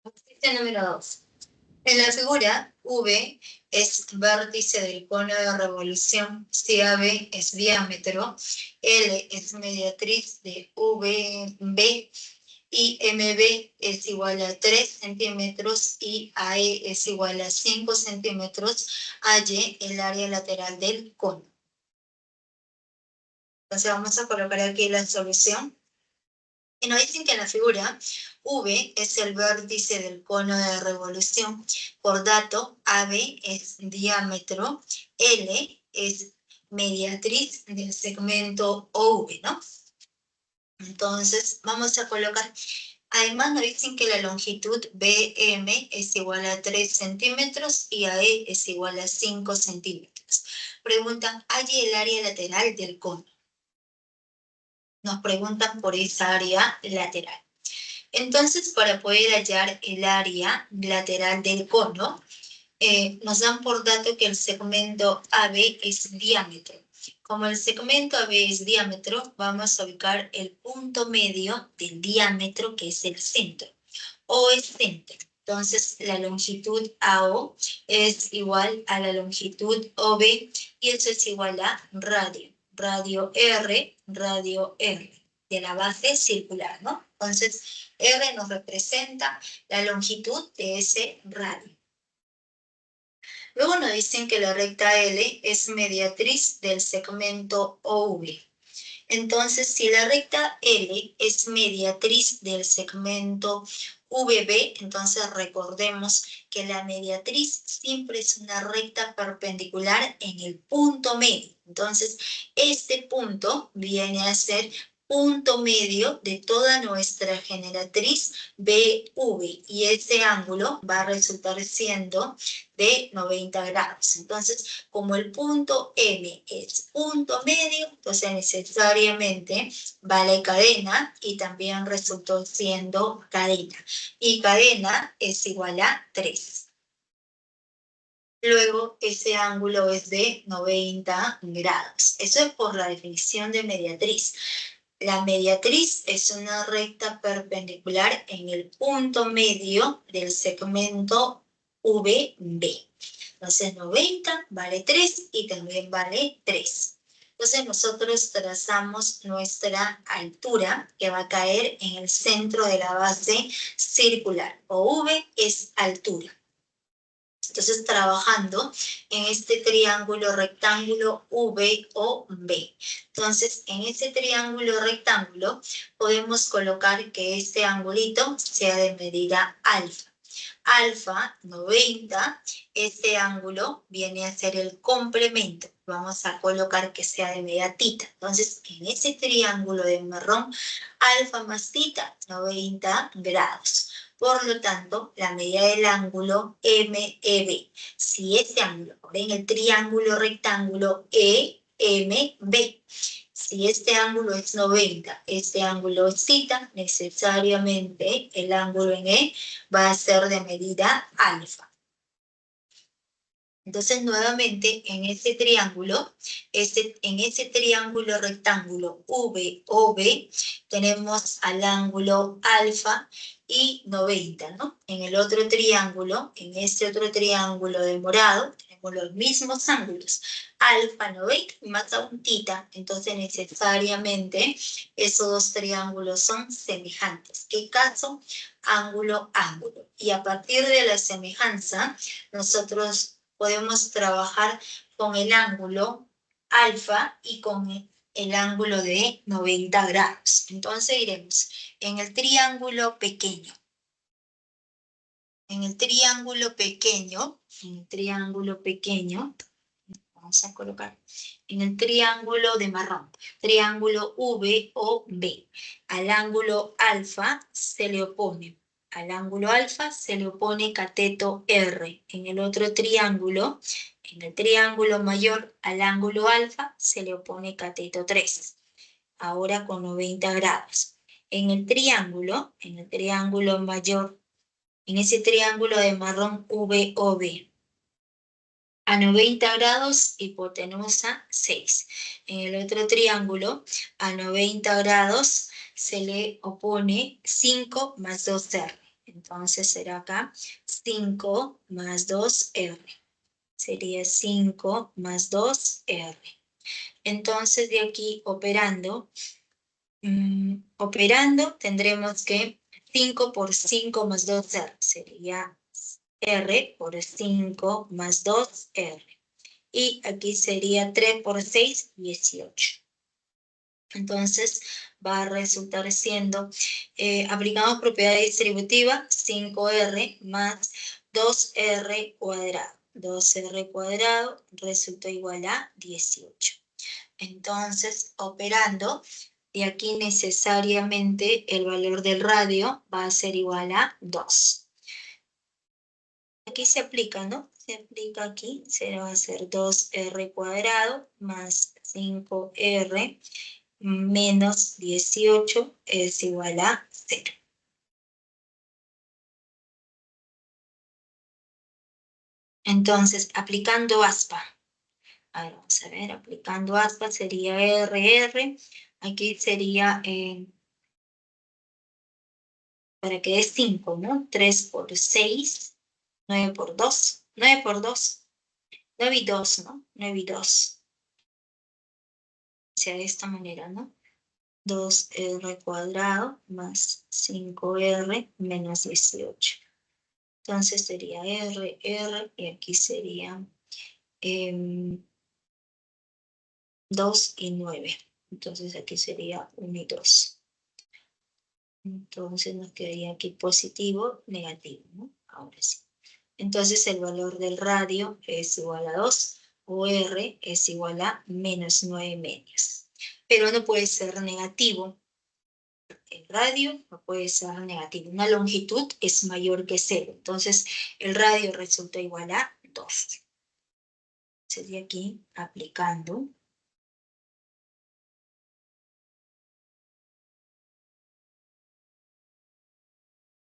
Ejercicio número 2. En la figura, V es vértice del cono de revolución, si AB es diámetro, L es mediatriz de VB y MB es igual a 3 centímetros y AE es igual a 5 centímetros, halle el área lateral del cono. Entonces vamos a colocar aquí la solución. Y nos dicen que en la figura V es el vértice del cono de revolución. Por dato, AB es diámetro, L es mediatriz del segmento OV, ¿no? Entonces, vamos a colocar. Además, nos dicen que la longitud BM es igual a 3 centímetros y AE es igual a 5 centímetros. Preguntan, ¿hay el área lateral del cono? Nos preguntan por esa área lateral. Entonces, para poder hallar el área lateral del cono, nos dan por dato que el segmento AB es diámetro. Como el segmento AB es diámetro, vamos a ubicar el punto medio del diámetro, que es el centro. O es centro. Entonces, la longitud AO es igual a la longitud OB y eso es igual a radio. Radio R, de la base circular, ¿no? Entonces, R nos representa la longitud de ese radio. Luego nos dicen que la recta L es mediatriz del segmento OV. Entonces, si la recta L es mediatriz del segmento VB, entonces recordemos que la mediatriz siempre es una recta perpendicular en el punto medio. Entonces, este punto viene a ser punto medio de toda nuestra generatriz BV y ese ángulo va a resultar siendo de 90 grados. Entonces, como el punto M es punto medio, entonces necesariamente vale cadena y también resultó siendo cadena. Y cadena es igual a 3. Luego, ese ángulo es de 90 grados. Eso es por la definición de mediatriz. La mediatriz es una recta perpendicular en el punto medio del segmento VB. Entonces 90 vale 3 y también vale 3. Entonces nosotros trazamos nuestra altura que va a caer en el centro de la base circular. O V es altura. Entonces, trabajando en este triángulo rectángulo VOB. Entonces, en ese triángulo rectángulo podemos colocar que este angulito sea de medida alfa. Alfa, 90, este ángulo viene a ser el complemento. Vamos a colocar que sea de medida tita. Entonces, en ese triángulo de marrón, alfa más tita, 90 grados. Por lo tanto, la medida del ángulo MEB. Si este ángulo, en el triángulo rectángulo EMB, si este ángulo es 90, este ángulo es tita, necesariamente el ángulo en E va a ser de medida alfa. Entonces, nuevamente, en ese triángulo, en ese triángulo rectángulo VOB, tenemos al ángulo alfa y 90, ¿no? En el otro triángulo, en este otro triángulo de morado, tenemos los mismos ángulos, alfa, 90 más aún tita. Entonces, necesariamente, esos dos triángulos son semejantes. ¿Qué caso? Ángulo, ángulo. Y a partir de la semejanza, nosotros podemos trabajar con el ángulo alfa y con el ángulo de 90 grados. Entonces iremos en el triángulo pequeño. En el triángulo pequeño, vamos a colocar en el triángulo de marrón, triángulo VOB. Al ángulo alfa se le opone. Al ángulo alfa se le opone cateto R. En el otro triángulo, en el triángulo mayor, al ángulo alfa se le opone cateto 3. Ahora con 90 grados. En el triángulo mayor, en ese triángulo de marrón VOB, a 90 grados, hipotenusa 6. En el otro triángulo, a 90 grados, se le opone 5 más 2R. Entonces será acá 5 más 2R. Sería 5 más 2R. Entonces de aquí operando, tendremos que 5 por 5 más 2R. Sería R por 5 más 2R. Y aquí sería 3 por 6, 18. Entonces va a resultar siendo, aplicamos propiedad distributiva, 5R más 2R cuadrado. 2R cuadrado resulta igual a 18. Entonces, operando, de aquí necesariamente el valor del radio va a ser igual a 2. Aquí se aplica, ¿no? Se aplica aquí, se va a hacer 2R cuadrado más 5R menos 18 es igual a 0. Entonces, aplicando aspa. A ver, vamos a ver, aplicando aspa sería RR. Aquí sería, para que dé 5, ¿no? 3 por 6, 9 por 2, 9 por 2, 9 y 2, ¿no? 9 y 2. O sea, de esta manera, ¿no? 2R cuadrado más 5R menos 18. Entonces sería R, R, y aquí sería 2 y 9. Entonces aquí sería 1 y 2. Entonces nos quedaría aquí positivo, negativo, ¿no? Ahora sí. Entonces el valor del radio es igual a 2, o R es igual a menos 9 medias. Pero no puede ser negativo. El radio no puede ser negativo. Una longitud es mayor que 0. Entonces el radio resulta igual a 2. Sería aquí aplicando.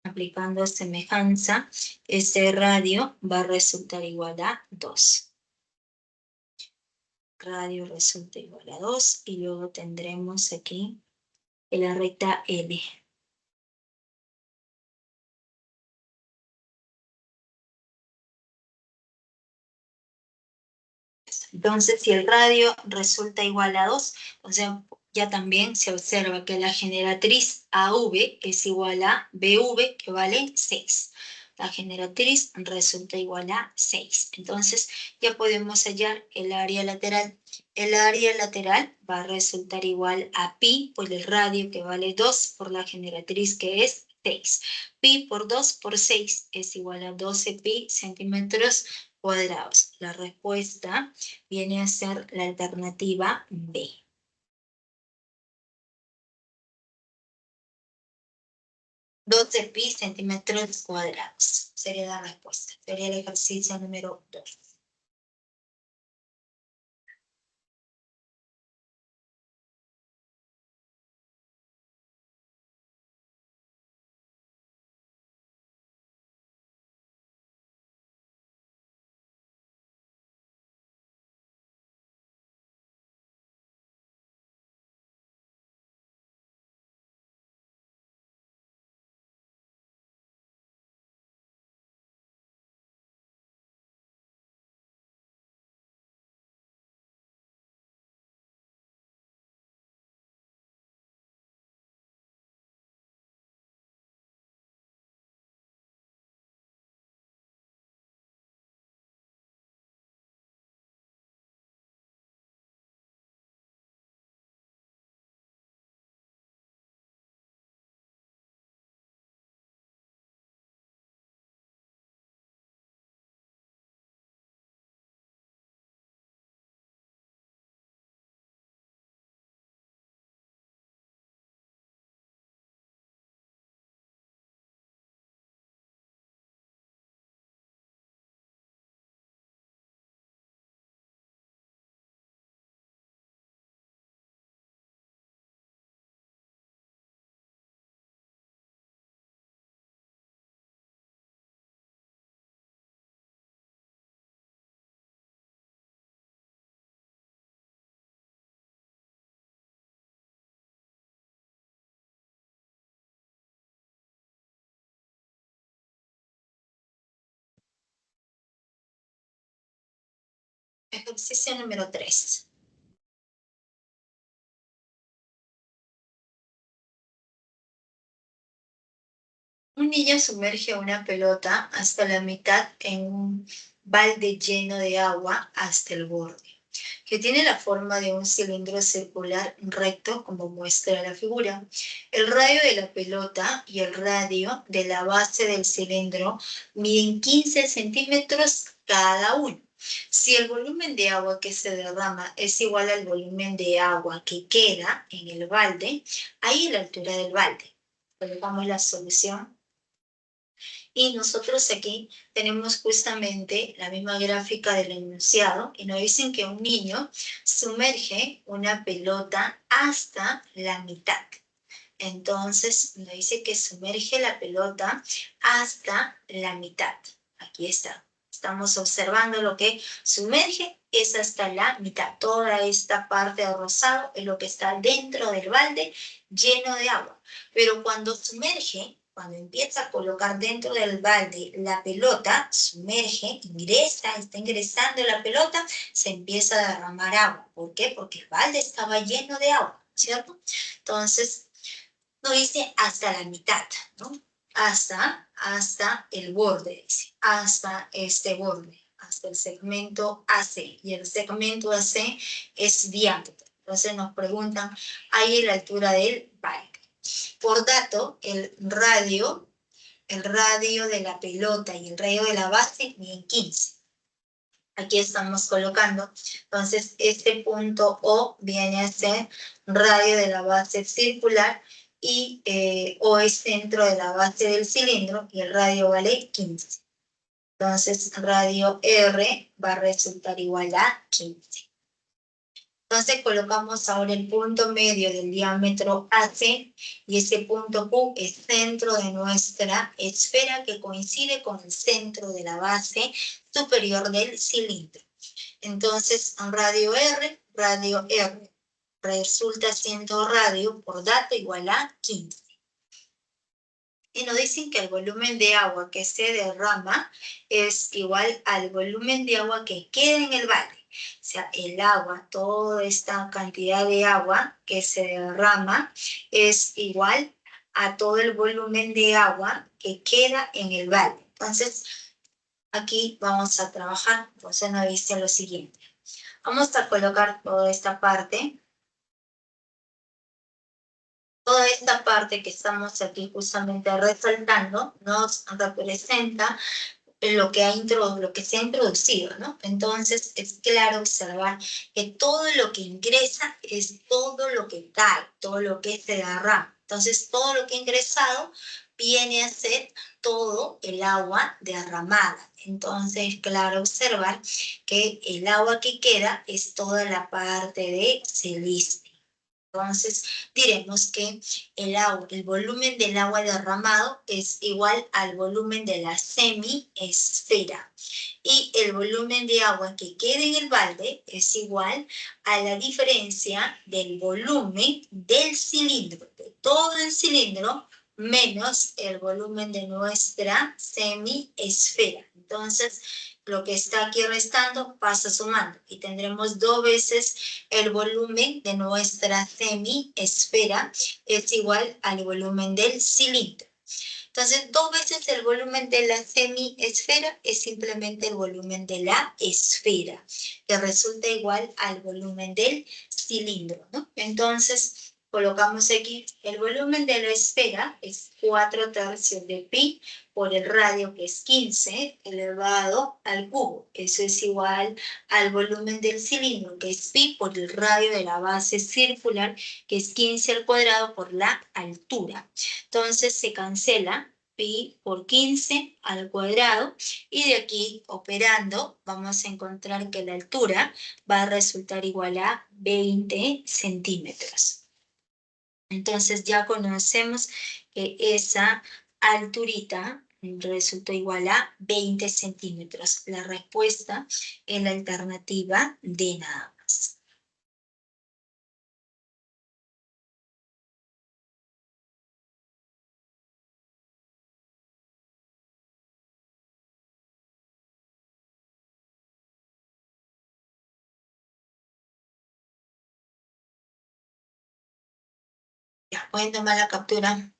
Aplicando semejanza, este radio va a resultar igual a 2. Radio resulta igual a 2 y luego tendremos aquí en la recta L. Entonces, si el radio resulta igual a 2, o sea, ya también se observa que la generatriz AV es igual a BV, que vale 6. La generatriz resulta igual a 6. Entonces, ya podemos hallar el área lateral. El área lateral va a resultar igual a pi por el radio, que vale 2, por la generatriz, que es 6. Pi por 2 por 6 es igual a 12 pi centímetros cuadrados. La respuesta viene a ser la alternativa B. 12 pi centímetros cuadrados sería la respuesta. Sería el ejercicio número 2. Ejercicio número 3. Un niño sumerge una pelota hasta la mitad en un balde lleno de agua hasta el borde. que tiene la forma de un cilindro circular recto, como muestra la figura. El radio de la pelota y el radio de la base del cilindro miden 15 centímetros cada uno. Si el volumen de agua que se derrama es igual al volumen de agua que queda en el balde, ahí la altura del balde. Colocamos la solución. Y nosotros aquí tenemos justamente la misma gráfica del enunciado y nos dicen que un niño sumerge una pelota hasta la mitad. Entonces nos dice que sumerge la pelota hasta la mitad. Aquí está. Estamos observando lo que sumerge es hasta la mitad. Toda esta parte de rosado es lo que está dentro del balde lleno de agua. Pero cuando sumerge, cuando empieza a colocar dentro del balde la pelota, sumerge, ingresa, está ingresando la pelota, se empieza a derramar agua. ¿Por qué? Porque el balde estaba lleno de agua, ¿cierto? Entonces, no dice hasta la mitad, ¿no? Hasta el borde, dice, hasta este borde, hasta el segmento AC. Y el segmento AC es diámetro. Entonces nos preguntan, ahí la altura del balde. Por dato, el radio de la pelota y el radio de la base miden 15. Aquí estamos colocando, entonces este punto O viene a ser radio de la base circular y O es centro de la base del cilindro y el radio vale 15. Entonces radio R va a resultar igual a 15. Entonces colocamos ahora el punto medio del diámetro AC y ese punto Q es centro de nuestra esfera que coincide con el centro de la base superior del cilindro. Entonces radio R resulta siendo radio por dato igual a 15. Y nos dicen que el volumen de agua que se derrama es igual al volumen de agua que queda en el balde. O sea, el agua, toda esta cantidad de agua que se derrama es igual a todo el volumen de agua que queda en el balde. Entonces, aquí vamos a trabajar. Entonces nos dice lo siguiente. Vamos a colocar toda esta parte. Toda esta parte que estamos aquí justamente resaltando nos representa lo que se ha introducido, ¿no? Entonces es claro observar que todo lo que ingresa es todo lo que cae, todo lo que se derrama. Entonces todo lo que ha ingresado viene a ser todo el agua derramada. Entonces, claro observar que el agua que queda es toda la parte de silicio. Entonces, diremos que el volumen del agua derramado es igual al volumen de la semiesfera. Y el volumen de agua que queda en el balde es igual a la diferencia del volumen del cilindro, de todo el cilindro, menos el volumen de nuestra semiesfera. Entonces, lo que está aquí restando pasa sumando y tendremos 2 veces el volumen de nuestra semiesfera es igual al volumen del cilindro. Entonces, 2 veces el volumen de la semiesfera es simplemente el volumen de la esfera, que resulta igual al volumen del cilindro, ¿no? Entonces, colocamos aquí, el volumen de la esfera es 4/3 de pi por el radio, que es 15, elevado al cubo. Eso es igual al volumen del cilindro, que es pi por el radio de la base circular, que es 15 al cuadrado por la altura. Entonces se cancela pi por 15 al cuadrado y de aquí operando vamos a encontrar que la altura va a resultar igual a 20 centímetros. Entonces ya conocemos que esa alturita resultó igual a 20 centímetros. La respuesta es la alternativa D nada más. Ya, pueden tomar la captura.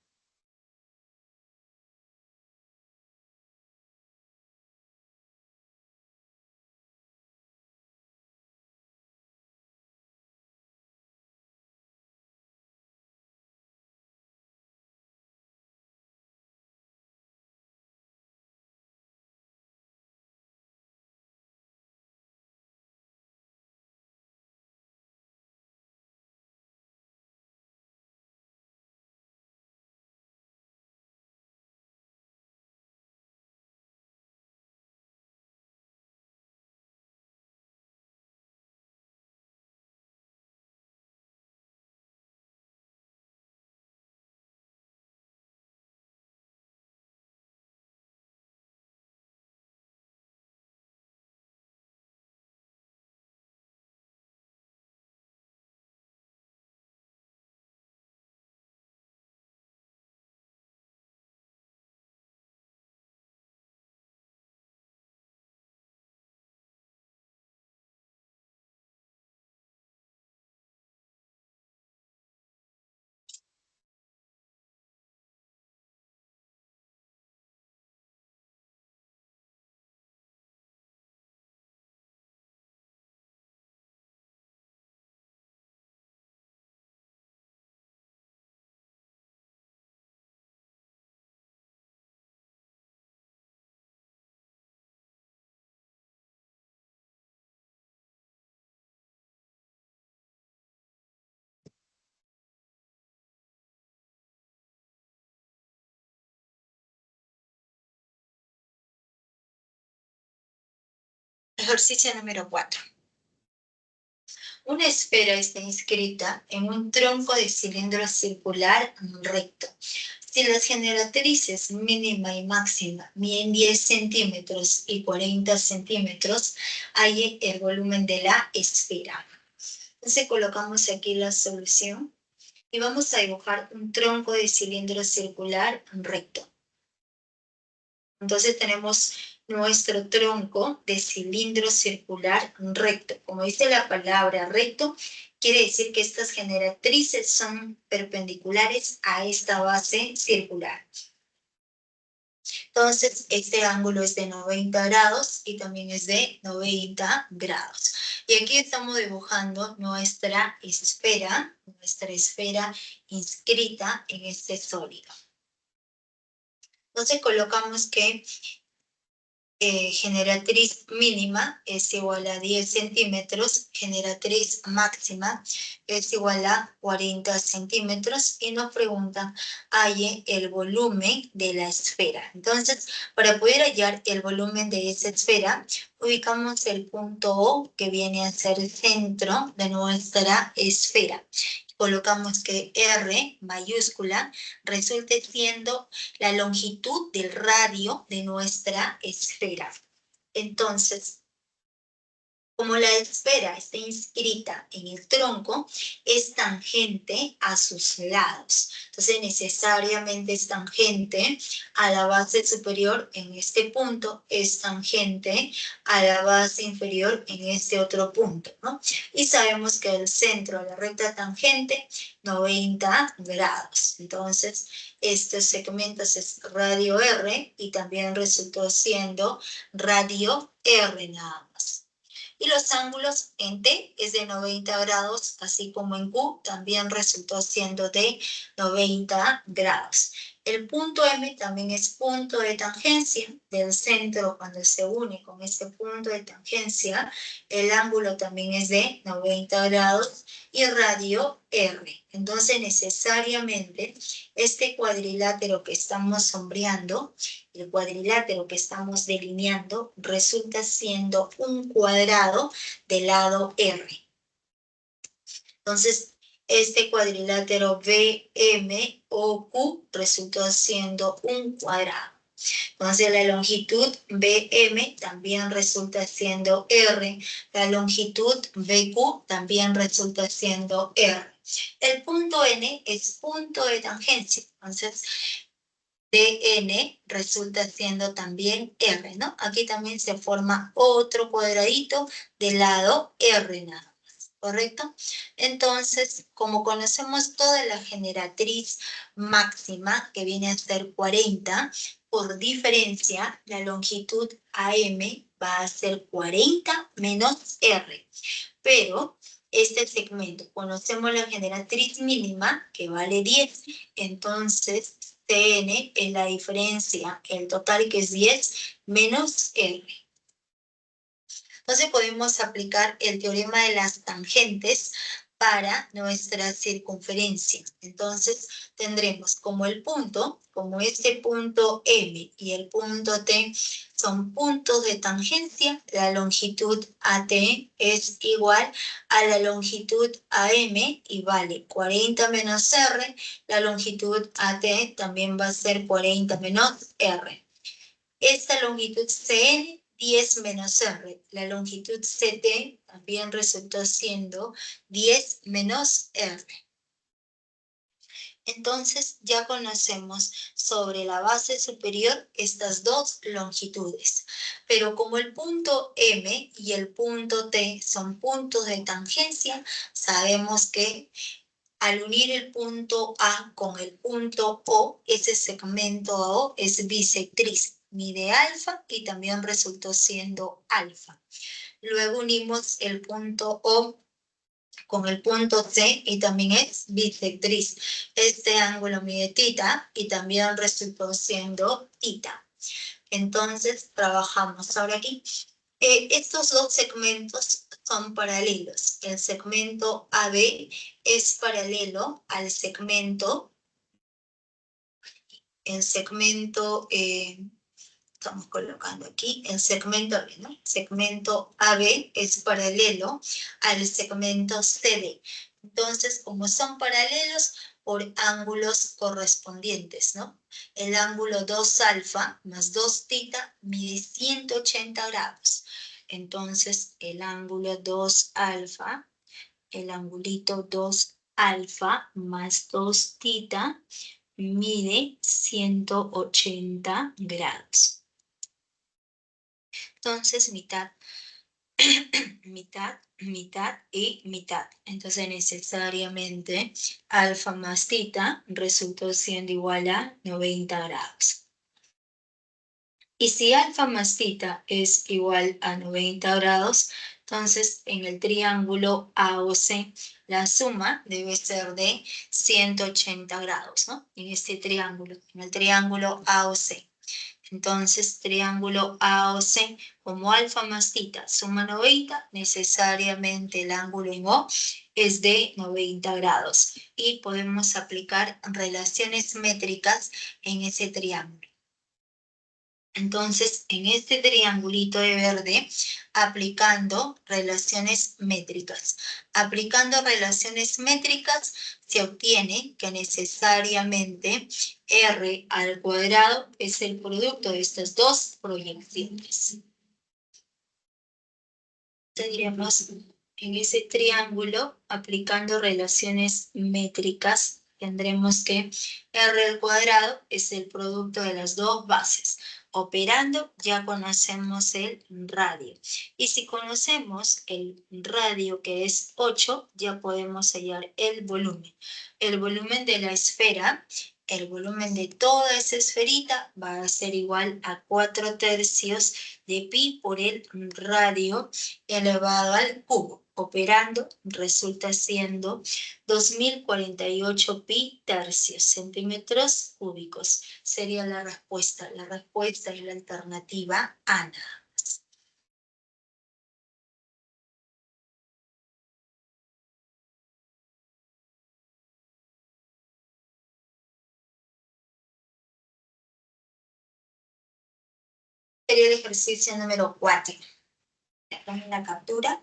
Ejercicio número 4. Una esfera está inscrita en un tronco de cilindro circular recto. Si las generatrices mínima y máxima miden 10 centímetros y 40 centímetros, hay el volumen de la esfera. Entonces colocamos aquí la solución y vamos a dibujar un tronco de cilindro circular recto. Entonces tenemos nuestro tronco de cilindro circular recto. Como dice la palabra recto, quiere decir que estas generatrices son perpendiculares a esta base circular. Entonces, este ángulo es de 90 grados y también es de 90 grados. Y aquí estamos dibujando nuestra esfera inscrita en este sólido. Entonces colocamos que generatriz mínima es igual a 10 centímetros, generatriz máxima es igual a 40 centímetros y nos preguntan, halle el volumen de la esfera. Entonces, para poder hallar el volumen de esa esfera, ubicamos el punto O, que viene a ser el centro de nuestra esfera. Colocamos que R mayúscula resulte siendo la longitud del radio de nuestra esfera. Entonces, como la esfera está inscrita en el tronco, es tangente a sus lados. Entonces, necesariamente es tangente a la base superior en este punto, es tangente a la base inferior en este otro punto, ¿no? Y sabemos que el centro de la recta tangente, 90 grados. Entonces, estos segmentos es radio R y también resultó siendo radio R nada más. Y los ángulos en T es de 90 grados, así como en Q también resultó siendo de 90 grados. El punto M también es punto de tangencia del centro cuando se une con este punto de tangencia. El ángulo también es de 90 grados y radio R. Entonces necesariamente este cuadrilátero que estamos sombreando, el cuadrilátero que estamos delineando, resulta siendo un cuadrado del lado R. Entonces, este cuadrilátero BMOQ resultó siendo un cuadrado. Entonces, la longitud BM también resulta siendo R. La longitud BQ también resulta siendo R. El punto N es punto de tangencia. Entonces, DN resulta siendo también R, ¿no? Aquí también se forma otro cuadradito del lado R nada más, ¿correcto? Entonces, como conocemos toda la generatriz máxima, que viene a ser 40, por diferencia, la longitud AM va a ser 40 menos R. Pero este segmento, conocemos la generatriz mínima, que vale 10, entonces Tn es la diferencia, el total que es 10 menos R. Entonces podemos aplicar el teorema de las tangentes para nuestra circunferencia. Entonces tendremos como el punto, como este punto M y el punto T son puntos de tangencia, la longitud AT es igual a la longitud AM y vale 40 menos R, la longitud AT también va a ser 40 menos R. Esta longitud CN, 10 menos R. La longitud CT también resultó siendo 10 menos R. Entonces ya conocemos sobre la base superior estas dos longitudes. Pero como el punto M y el punto T son puntos de tangencia, sabemos que al unir el punto A con el punto O, ese segmento O es bisectriz, mide alfa y también resultó siendo alfa. Luego unimos el punto O con el punto C y también es bisectriz. Este ángulo mide tita y también resultó siendo tita. Entonces trabajamos ahora aquí. Estos dos segmentos son paralelos. El segmento AB es paralelo al segmento estamos colocando aquí el segmento AB, ¿no? Segmento AB es paralelo al segmento CD. Entonces, como son paralelos, por ángulos correspondientes, ¿no? El ángulo 2 alfa más 2 tita mide 180 grados. Entonces, el ángulo 2 alfa, el angulito 2 alfa más 2 tita mide 180 grados. Entonces, mitad, mitad, mitad y mitad. Entonces, necesariamente, alfa más tita resultó siendo igual a 90 grados. Y si alfa más tita es igual a 90 grados, entonces en el triángulo AOC la suma debe ser de 180 grados, ¿no? En este triángulo, en el triángulo AOC. Entonces, triángulo AOC, como alfa más tita suma 90, necesariamente el ángulo en O es de 90 grados. Y podemos aplicar relaciones métricas en ese triángulo. Entonces, en este triangulito de verde, aplicando relaciones métricas. Aplicando relaciones métricas, se obtiene que necesariamente R al cuadrado es el producto de estas dos proyecciones. Tendríamos en ese triángulo, aplicando relaciones métricas, tendremos que R al cuadrado es el producto de las dos bases. Operando ya conocemos el radio. Y si conocemos el radio, que es 8, ya podemos hallar el volumen. El volumen de la esfera, el volumen de toda esa esferita va a ser igual a 4/3 de pi por el radio elevado al cubo. Operando resulta siendo 2048 pi tercios, centímetros cúbicos. Sería la respuesta. La respuesta es la alternativa A. Sería el ejercicio número 4. Hacemos la captura.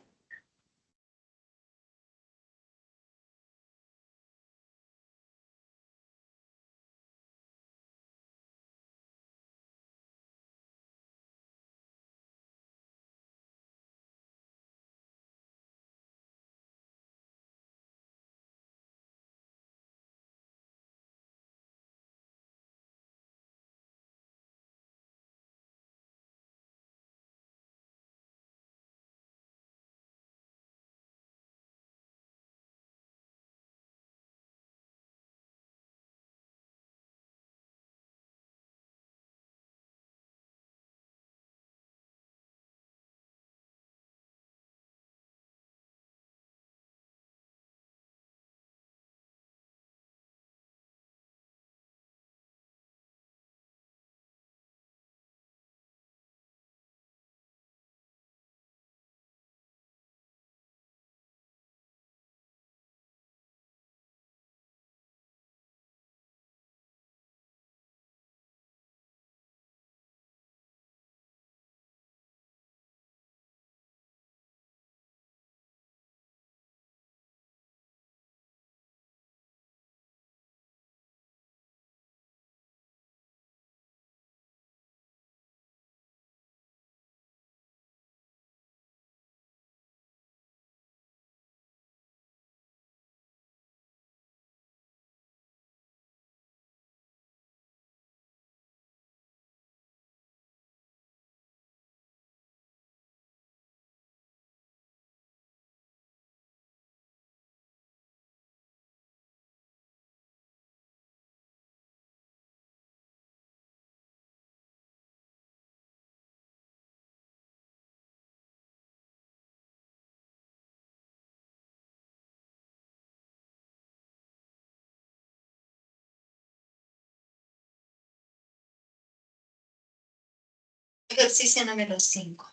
Ejercicio número 5.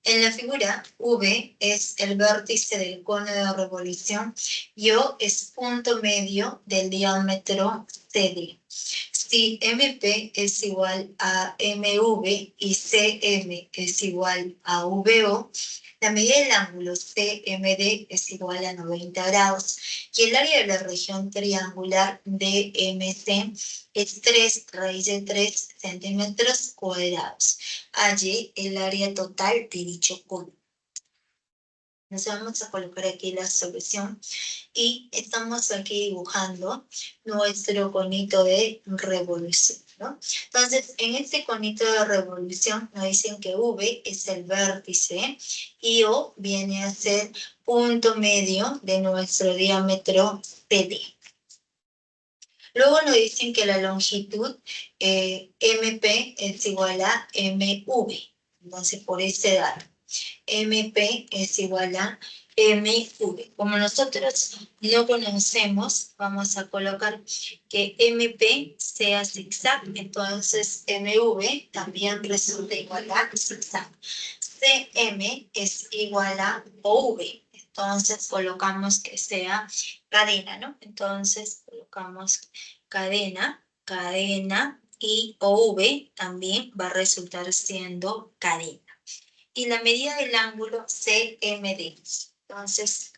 En la figura, V es el vértice del cono de revolución y O es punto medio del diámetro CD. Si MP es igual a MV y CM es igual a VO, la medida del ángulo CMD es igual a 90 grados y el área de la región triangular DMC es 3 raíz de 3 centímetros cuadrados. Allí el área total de dicho cono. Nos vamos a colocar aquí la solución y estamos aquí dibujando nuestro conito de revolución, ¿no? Entonces, en este conito de revolución nos dicen que V es el vértice y O viene a ser punto medio de nuestro diámetro PD. Luego nos dicen que la longitud MP es igual a MV. Entonces, por ese dato. MP es igual a MV. Como nosotros no conocemos, vamos a colocar que MP sea zigzag, entonces MV también resulta igual a zigzag. CM es igual a OV, entonces colocamos que sea cadena, ¿no? Entonces colocamos cadena, cadena y OV también va a resultar siendo cadena. Y la medida del ángulo CMD. Entonces,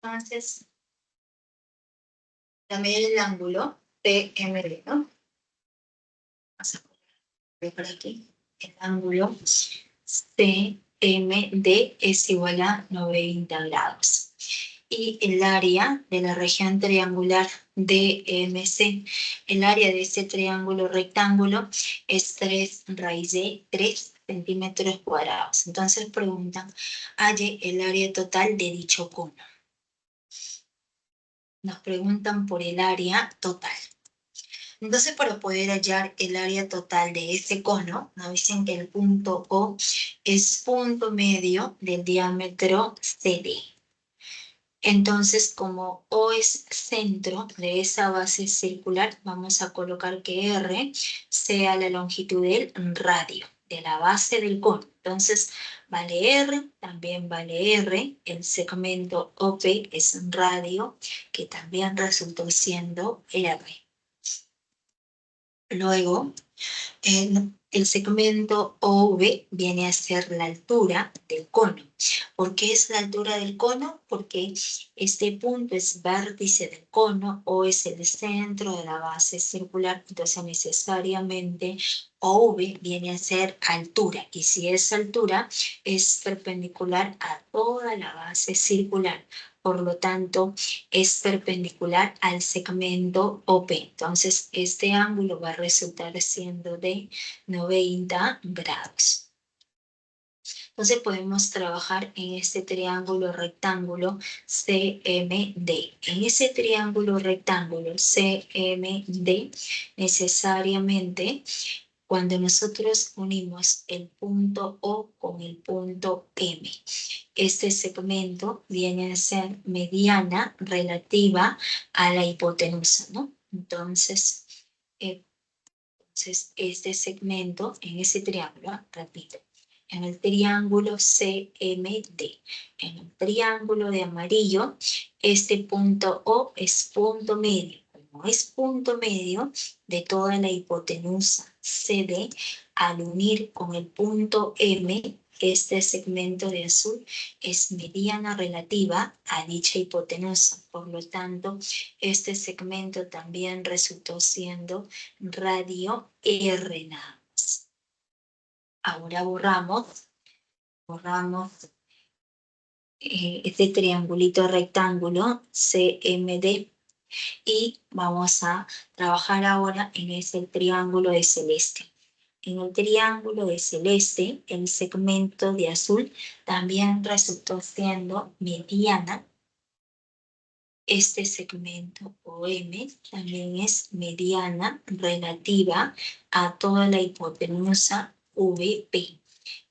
entonces, la medida del ángulo CMD, ¿no? Vamos a colocar aquí el ángulo CMD es igual a 90 grados. Y el área de la región triangular DMC, el área de ese triángulo rectángulo es 3 raíz de 3 centímetros cuadrados. Entonces preguntan, halle el área total de dicho cono. Nos preguntan por el área total. Entonces, para poder hallar el área total de ese cono, nos dicen que el punto O es punto medio del diámetro CD. Entonces, como O es centro de esa base circular, vamos a colocar que R sea la longitud del radio. de la base del cono. Entonces, vale R, también vale R. El segmento OP es un radio que también resultó siendo R. Luego, el segmento OV viene a ser la altura del cono. ¿Por qué es la altura del cono? Porque este punto es vértice del cono o es el centro de la base circular, entonces necesariamente OV viene a ser altura, y si es altura es perpendicular a toda la base circular. Por lo tanto, es perpendicular al segmento OP. Entonces, este ángulo va a resultar siendo de 90 grados. Entonces, podemos trabajar en este triángulo rectángulo CMD. En ese triángulo rectángulo CMD, necesariamente, cuando nosotros unimos el punto O con el punto M, este segmento viene a ser mediana relativa a la hipotenusa, ¿no? Entonces, este segmento en ese triángulo, repito, en el triángulo CMD, en el triángulo de amarillo, este punto O es punto medio. Como es punto medio de toda la hipotenusa CD, al unir con el punto M, este segmento de azul es mediana relativa a dicha hipotenusa. Por lo tanto, este segmento también resultó siendo radio R nada más. Ahora borramos este triangulito rectángulo CMD y vamos a trabajar ahora en ese triángulo de celeste. En el triángulo de celeste, el segmento de azul también resultó siendo mediana. Este segmento OM también es mediana relativa a toda la hipotenusa VP.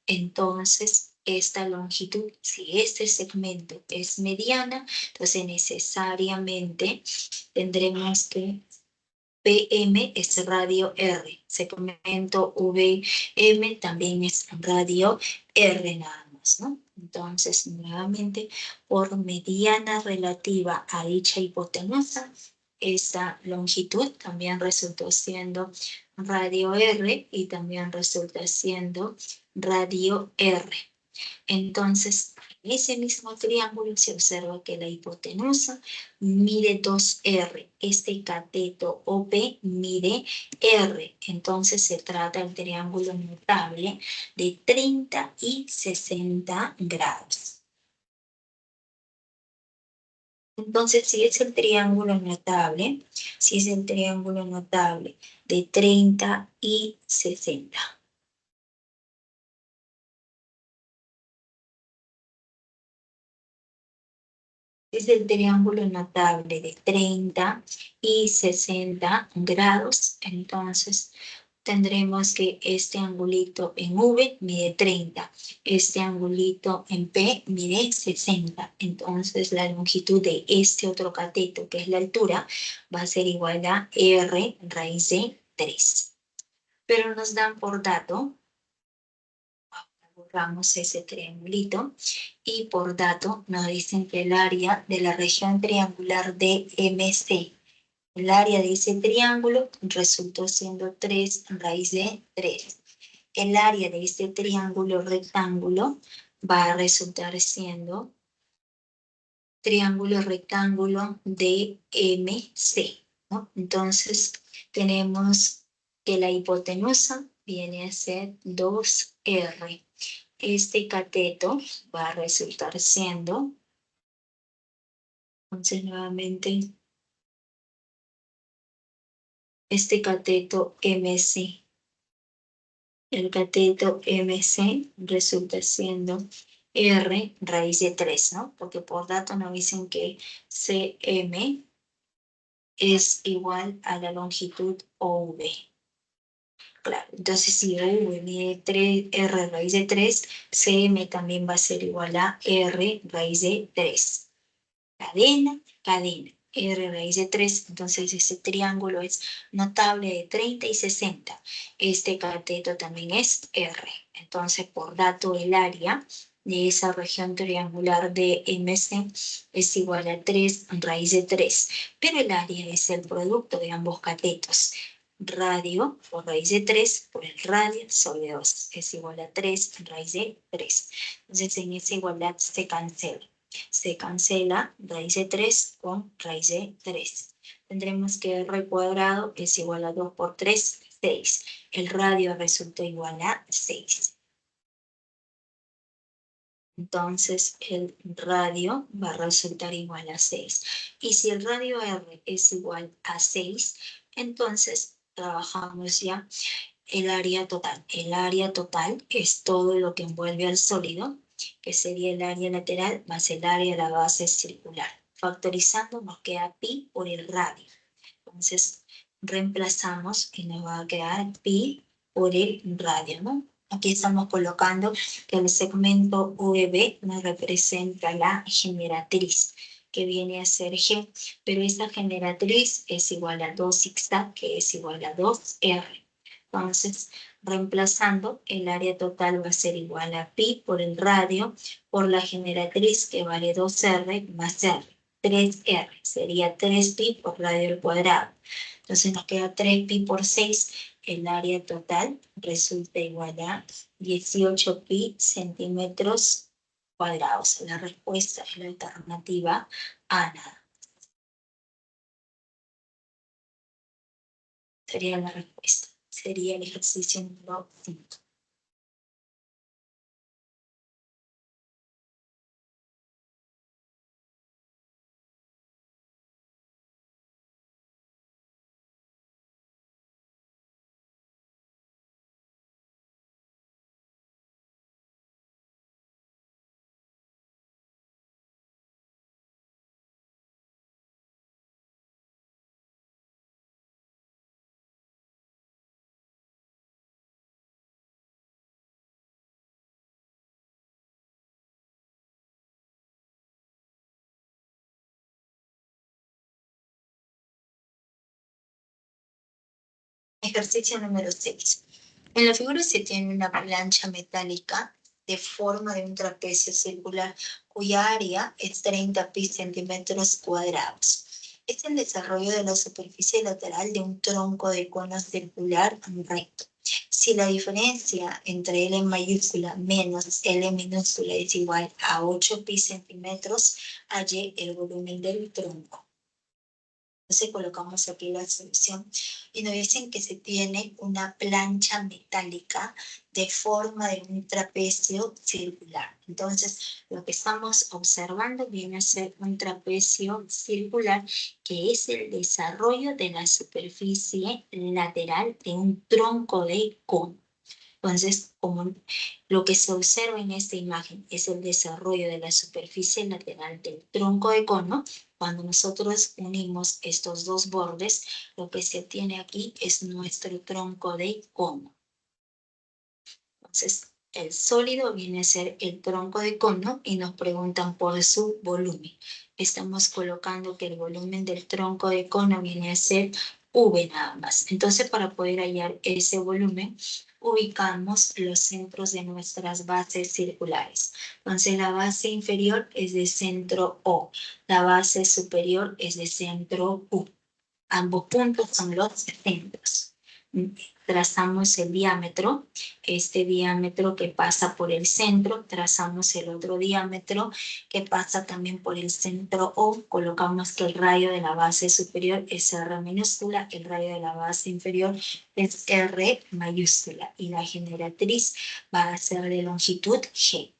Entonces, esta longitud, si este segmento es mediana, entonces necesariamente tendremos que PM es radio R, segmento VM también es radio R nada más, ¿no? Entonces, nuevamente, por mediana relativa a dicha hipotenusa, esa longitud también resultó siendo radio R y también resulta siendo radio R. Entonces, en ese mismo triángulo se observa que la hipotenusa mide 2R. Este cateto OP mide R. Entonces, se trata del triángulo notable de 30 y 60 grados. Entonces, si es el triángulo notable de 30 y 60. Es el triángulo notable de 30 y 60 grados, entonces tendremos que este angulito en V mide 30, este angulito en P mide 60, entonces la longitud de este otro cateto, que es la altura, va a ser igual a R raíz de 3. Pero nos dan por dato, borramos ese triangulito, y por dato nos dicen que el área de la región triangular DMC, el área de ese triángulo resultó siendo 3 raíz de 3. El área de este triángulo rectángulo va a resultar siendo triángulo rectángulo DMC, ¿no? Entonces tenemos que la hipotenusa viene a ser 2R. Este cateto va a resultar siendo, entonces nuevamente, este cateto MC. El cateto MC resulta siendo R raíz de 3, ¿no? Porque por dato nos dicen que CM es igual a la longitud OV. Claro, entonces si OV mide 3, R raíz de 3, CM también va a ser igual a R raíz de 3. Cadena, cadena. R raíz de 3, entonces ese triángulo es notable de 30 y 60. Este cateto también es R. Entonces, por dato, el área de esa región triangular de MC es igual a 3 raíz de 3, pero el área es el producto de ambos catetos. Radio por raíz de 3 por el radio sobre 2 es igual a 3 raíz de 3. Entonces, en esa igualdad se cancela. Se cancela raíz de 3 con raíz de 3. Tendremos que R cuadrado es igual a 2 por 3, 6. El radio resulta igual a 6. Entonces, el radio va a resultar igual a 6. Y si el radio R es igual a 6, entonces trabajamos ya el área total. El área total es todo lo que envuelve al sólido, que sería el área lateral más el área de la base circular. Factorizando nos queda pi por el radio. Entonces, reemplazamos y nos va a quedar pi por el radio, ¿no? Aquí estamos colocando que el segmento VB nos representa la generatriz, que viene a ser G, pero esta generatriz es igual a 2 zigzag, que es igual a 2R. Entonces, reemplazando, el área total va a ser igual a pi por el radio, por la generatriz, que vale 2R más R. 3R, sería 3pi por radio al cuadrado. Entonces nos queda 3pi por 6, el área total resulta igual a 18 pi centímetros cuadrados. La respuesta es la alternativa A, nada. Sería la respuesta. Sería el ejercicio número 5. Ejercicio número 6. En la figura se tiene una plancha metálica de forma de un trapecio circular cuya área es 30 pi centímetros cuadrados. Es el desarrollo de la superficie lateral de un tronco de cono circular recto. Si la diferencia entre L mayúscula menos L minúscula es igual a 8 pi centímetros, halle el volumen del tronco. Entonces colocamos aquí la solución y nos dicen que se tiene una plancha metálica de forma de un trapecio circular. Entonces lo que estamos observando viene a ser un trapecio circular, que es el desarrollo de la superficie lateral de un tronco de cono. Entonces, como lo que se observa en esta imagen es el desarrollo de la superficie lateral del tronco de cono, cuando nosotros unimos estos dos bordes, lo que se tiene aquí es nuestro tronco de cono. Entonces, el sólido viene a ser el tronco de cono y nos preguntan por su volumen. Estamos colocando que el volumen del tronco de cono viene a ser V nada más. Entonces, para poder hallar ese volumen, ubicamos los centros de nuestras bases circulares. Entonces, la base inferior es de centro O, la base superior es de centro U. Ambos puntos son los centros. Trazamos el diámetro, este diámetro que pasa por el centro, trazamos el otro diámetro que pasa también por el centro O, colocamos que el radio de la base superior es R minúscula, el radio de la base inferior es R mayúscula y la generatriz va a ser de longitud G.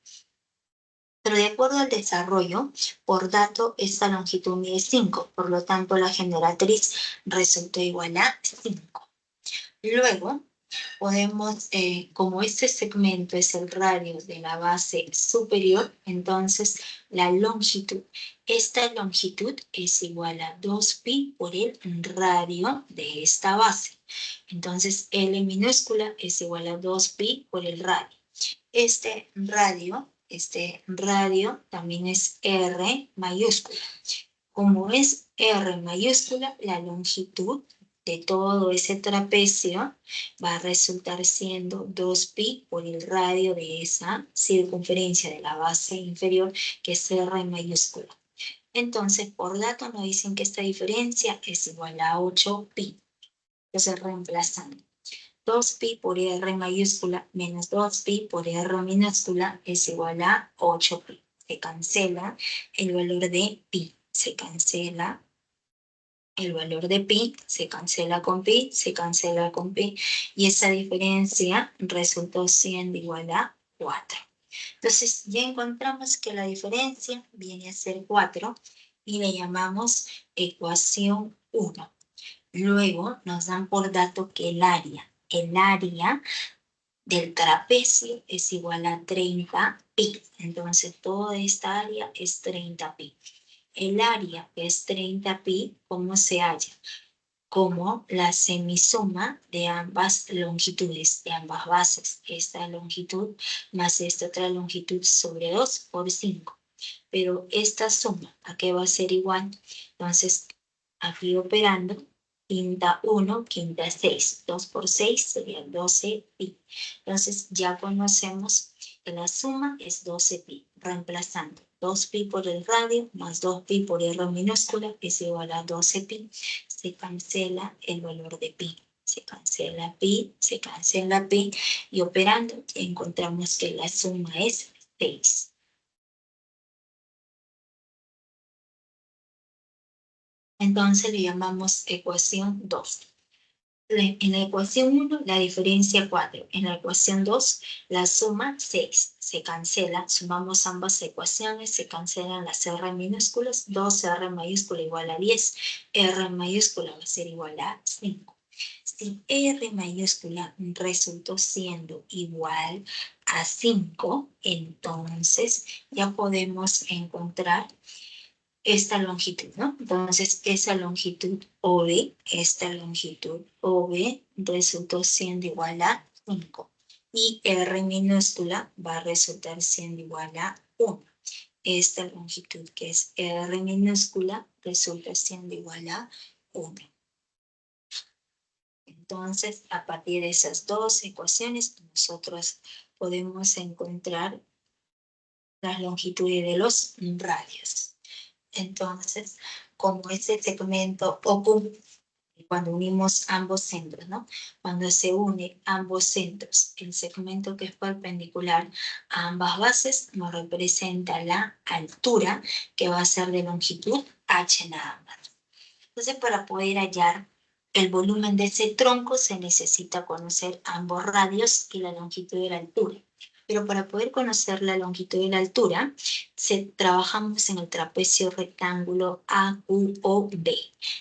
Pero de acuerdo al desarrollo, por dato, esta longitud mide 5, por lo tanto la generatriz resultó igual a 5. Luego, podemos, como este segmento es el radio de la base superior, entonces la longitud, esta longitud es igual a 2pi por el radio de esta base. Entonces, L minúscula es igual a 2pi por el radio. Este radio también es R mayúscula. Como es R mayúscula, la longitud de todo ese trapecio va a resultar siendo 2pi por el radio de esa circunferencia de la base inferior, que es R mayúscula. Entonces, por dato nos dicen que esta diferencia es igual a 8pi. Entonces, reemplazando. 2pi por R mayúscula menos 2pi por R minúscula es igual a 8pi. Se cancela el valor de pi. Se cancela el valor de pi, se cancela con pi, se cancela con pi. Y esa diferencia resultó siendo igual a 4. Entonces, ya encontramos que la diferencia viene a ser 4 y le llamamos ecuación 1. Luego nos dan por dato que el área del trapecio es igual a 30pi. Entonces, toda esta área es 30pi. El área, que es 30pi, ¿cómo se halla? Como la semisuma de ambas longitudes, de ambas bases. Esta longitud más esta otra longitud sobre 2 por 5. Pero esta suma, ¿a qué va a ser igual? Entonces, aquí operando, quinta 1, quinta 6. 2 por 6 sería 12pi. Entonces, ya conocemos que la suma es 12pi. Reemplazando 2pi por el radio más 2pi por R minúscula es igual a 12pi. Se cancela el valor de pi. Se cancela pi, y operando encontramos que la suma es 6. Entonces le llamamos ecuación 2. En la ecuación 1, la diferencia 4. En la ecuación 2, la suma 6. Se cancela, sumamos ambas ecuaciones, se cancelan las R minúsculas. 2R mayúscula igual a 10. R mayúscula va a ser igual a 5. Si R mayúscula resultó siendo igual a 5, entonces ya podemos encontrar esta longitud, ¿no? Entonces, esta longitud OB resultó siendo igual a 5. Y R minúscula va a resultar siendo igual a 1. Esta longitud, que es R minúscula, resulta siendo igual a 1. Entonces, a partir de esas dos ecuaciones, nosotros podemos encontrar las longitudes de los radios. Entonces, como ese segmento ocupa, cuando unimos ambos centros, ¿no? Cuando se une ambos centros, el segmento que es perpendicular a ambas bases nos representa la altura, que va a ser de longitud h nada más. Entonces, para poder hallar el volumen de ese tronco, se necesita conocer ambos radios y la longitud de la altura. Pero para poder conocer la longitud y la altura, trabajamos en el trapecio rectángulo AQOB.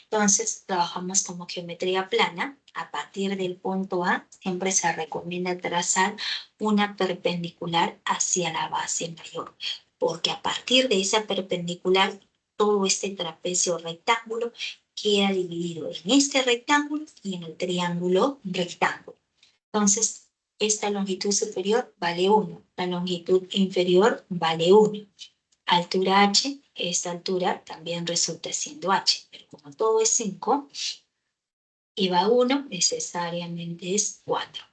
Entonces, trabajamos como geometría plana. A partir del punto A, siempre se recomienda trazar una perpendicular hacia la base mayor, porque a partir de esa perpendicular, todo este trapecio rectángulo queda dividido en este rectángulo y en el triángulo rectángulo. Entonces, esta longitud superior vale 1, la longitud inferior vale 1. Altura h, esta altura también resulta siendo h, pero como todo es 5 y va 1, necesariamente es 4.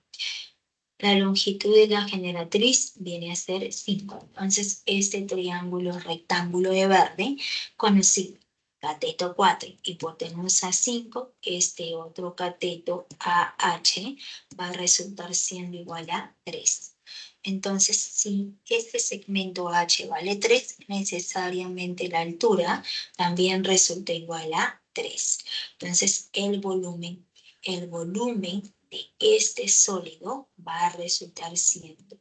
La longitud de la generatriz viene a ser 5. Entonces, este triángulo rectángulo de verde, conocido cateto 4, hipotenusa 5, este otro cateto AH va a resultar siendo igual a 3. Entonces, si este segmento H vale 3, necesariamente la altura también resulta igual a 3. Entonces, el volumen de este sólido va a resultar siendo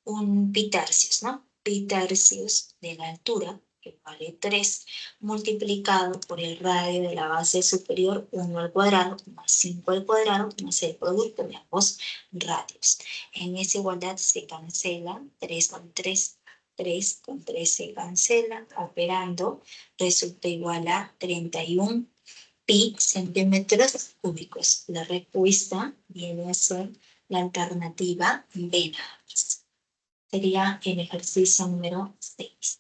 un pi tercios, ¿no? Pi tercios de la altura, que vale 3, multiplicado por el radio de la base superior, 1 al cuadrado, más 5 al cuadrado, más el producto de ambos radios. En esa igualdad se cancela 3 con 3. 3 con 3 se cancela, operando, resulta igual a 31 pi centímetros cúbicos. La respuesta viene a ser la alternativa B. Sería el ejercicio número 6.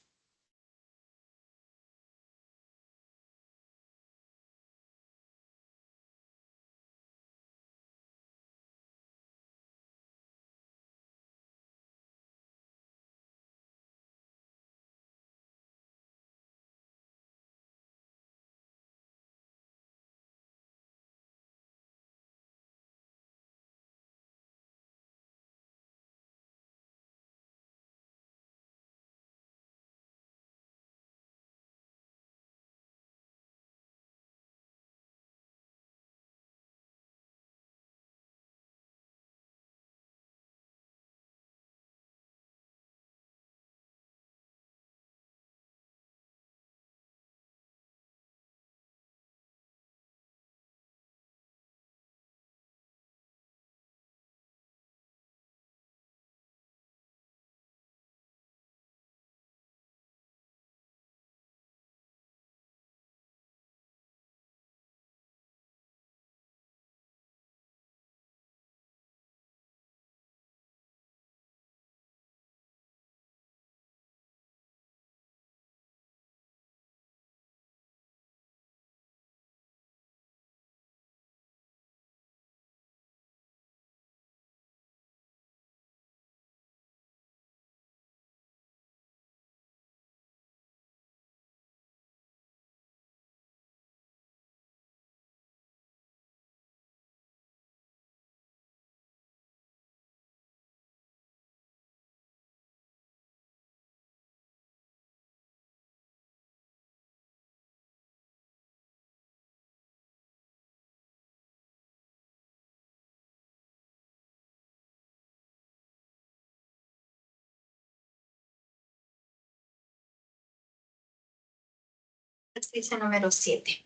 Ejercicio número 7.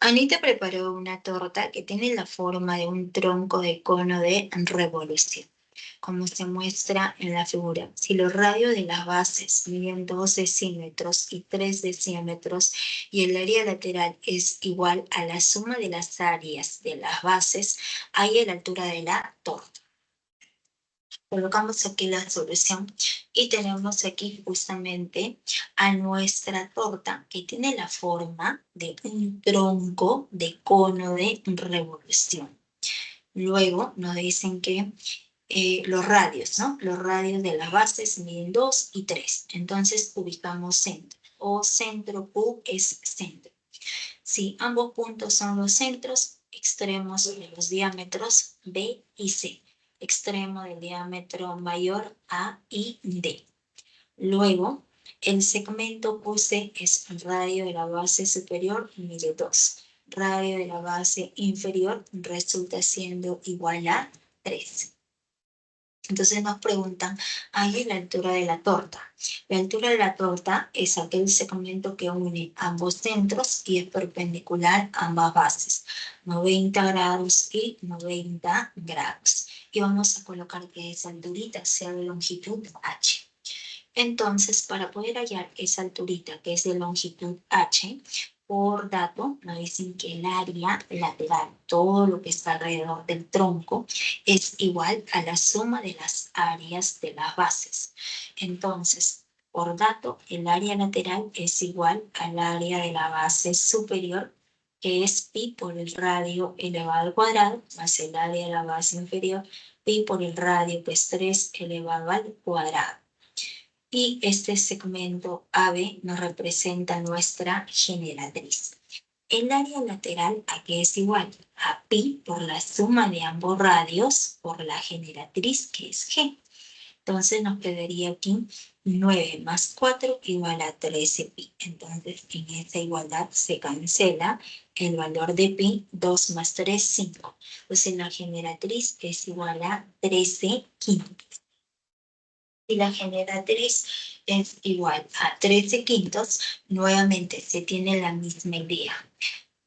Anita preparó una torta que tiene la forma de un tronco de cono de revolución, como se muestra en la figura. Si los radios de las bases miden 2 decímetros y 3 decímetros y el área lateral es igual a la suma de las áreas de las bases, hay la altura de la torta. Colocamos aquí la solución y tenemos aquí justamente a nuestra torta que tiene la forma de un tronco de cono de revolución. Luego nos dicen que los radios, ¿no? Los radios de las bases miden 2 y 3. Entonces ubicamos centro. O centro Q es centro. Si ambos puntos son los centros, extremos de los diámetros B y C. Extremo del diámetro mayor A y D. Luego, el segmento QC es el radio de la base superior, mide 2. Radio de la base inferior resulta siendo igual a 3. Entonces nos preguntan, ¿hay la altura de la torta? La altura de la torta es aquel segmento que une ambos centros y es perpendicular a ambas bases, 90 grados y 90 grados. Y vamos a colocar que esa alturita sea de longitud h. Entonces, para poder hallar esa alturita que es de longitud h, por dato, nos dicen que el área lateral, todo lo que está alrededor del tronco, es igual a la suma de las áreas de las bases. Entonces, por dato, el área lateral es igual al área de la base superior, que es pi por el radio elevado al cuadrado, más el área de la base inferior, pi por el radio, que es 3 elevado al cuadrado. Y este segmento AB nos representa nuestra generatriz. El área lateral aquí es igual a pi por la suma de ambos radios por la generatriz que es G. Entonces nos quedaría aquí 9 más 4 igual a 13 pi. Entonces en esta igualdad se cancela el valor de pi, 2 más 3, 5. Entonces la generatriz es igual a 13 quintos. Y la generatriz es igual a 13 quintos, nuevamente se tiene la misma idea.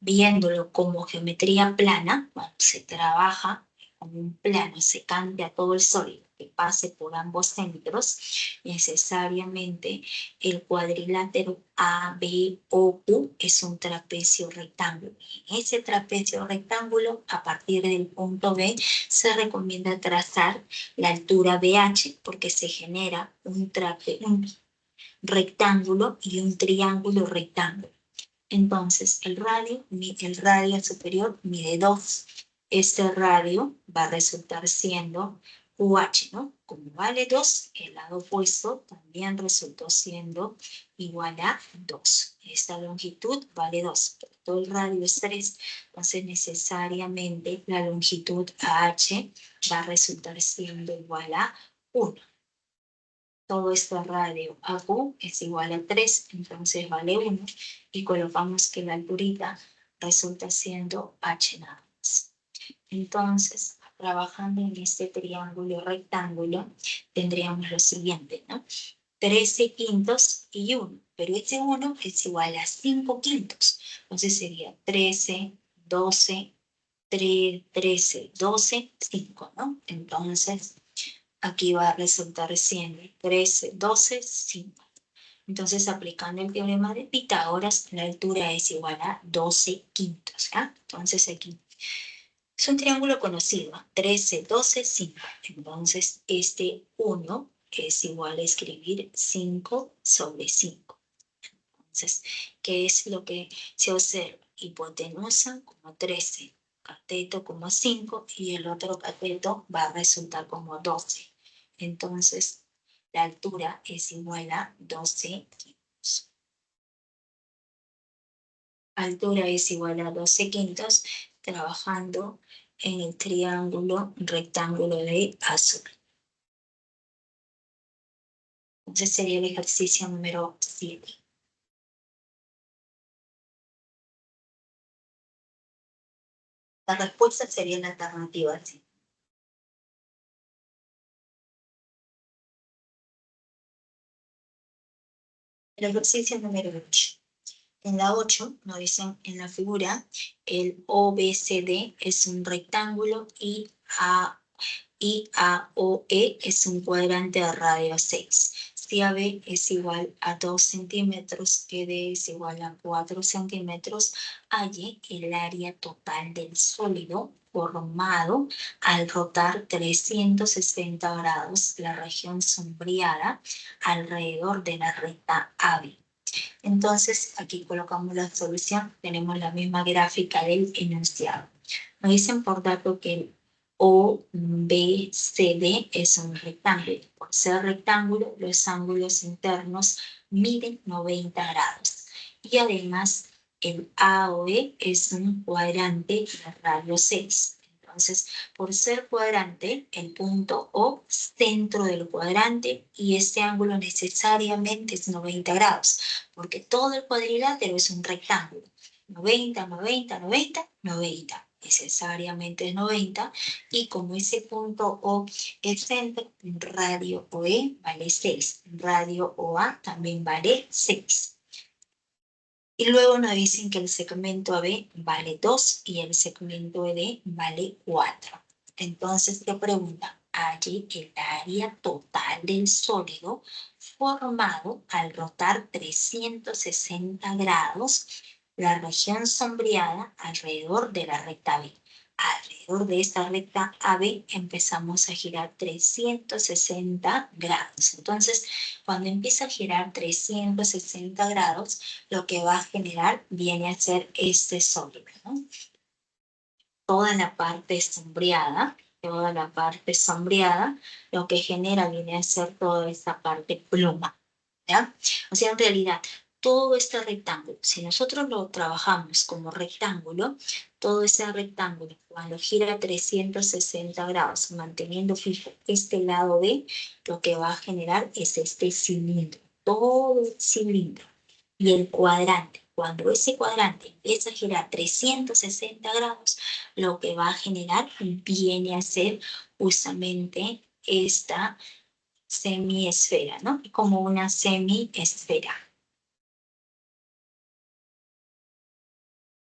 Viéndolo como geometría plana, cuando se trabaja con un plano, se cambia todo el sólido que pase por ambos centros, necesariamente el cuadrilátero ABOQ es un trapecio rectángulo. En ese trapecio rectángulo, a partir del punto B, se recomienda trazar la altura BH porque se genera un rectángulo y un triángulo rectángulo. Entonces, el radio superior mide 2. Este radio va a resultar siendo QH, ¿no? Como vale 2, el lado opuesto también resultó siendo igual a 2. Esta longitud vale 2, pero todo el radio es 3, entonces necesariamente la longitud AH va a resultar siendo igual a 1. Todo este radio AQ es igual a 3, entonces vale 1, y colocamos que la alturita resulta siendo h nada más. Entonces, trabajando en este triángulo rectángulo, tendríamos lo siguiente, ¿no? 13 quintos y 1, pero este 1 es igual a 5 quintos, entonces sería 13, 12, 13, 12, 5, ¿no? Entonces, aquí va a resultar siendo 13, 12, 5. Entonces, aplicando el teorema de Pitágoras, la altura es igual a 12 quintos. ¿Ya? Entonces, aquí es un triángulo conocido, 13, 12, 5. Entonces, este 1 es igual a escribir 5 sobre 5. Entonces, ¿qué es lo que se observa? Hipotenusa como 13, cateto como 5 y el otro cateto va a resultar como 12. Entonces, la altura es igual a 12 quintos. Altura es igual a 12 quintos trabajando en el triángulo rectángulo de azul. Entonces sería el ejercicio número 7. La respuesta sería la alternativa C. El ejercicio número 8. En la 8 nos dicen en la figura, el OBCD es un rectángulo y AOE es un cuadrante de radio 6. Si AB es igual a 2 centímetros, ED es igual a 4 centímetros, halle el área total del sólido formado al rotar 360 grados la región sombreada alrededor de la recta AB. Entonces, aquí colocamos la solución, tenemos la misma gráfica del enunciado. Nos dicen por dato que el OBCD es un rectángulo. Por ser rectángulo, los ángulos internos miden 90 grados. Y además, el AOE es un cuadrante de radio 6. Entonces, por ser cuadrante, el punto O, centro del cuadrante, y este ángulo necesariamente es 90 grados, porque todo el cuadrilátero es un rectángulo. 90, 90, 90, 90. Necesariamente es 90. Y como ese punto O es centro, radio OE vale 6. Radio OA también vale 6. Y luego nos dicen que el segmento AB vale 2 y el segmento ED vale 4. Entonces te pregunta, allí el área total del sólido formado al rotar 360 grados la región sombreada alrededor de la recta B. Alrededor de esta recta AB empezamos a girar 360 grados. Entonces, cuando empieza a girar 360 grados, lo que va a generar viene a ser este sólido, ¿no? Toda la parte sombreada, lo que genera viene a ser toda esta parte pluma, ¿ya? O sea, en realidad, todo este rectángulo, si nosotros lo trabajamos como rectángulo, todo ese rectángulo, cuando gira 360 grados, manteniendo fijo este lado B, lo que va a generar es este cilindro, todo el cilindro. Y el cuadrante, cuando ese cuadrante empieza a girar 360 grados, lo que va a generar viene a ser justamente esta semiesfera, ¿no? Como una semiesfera.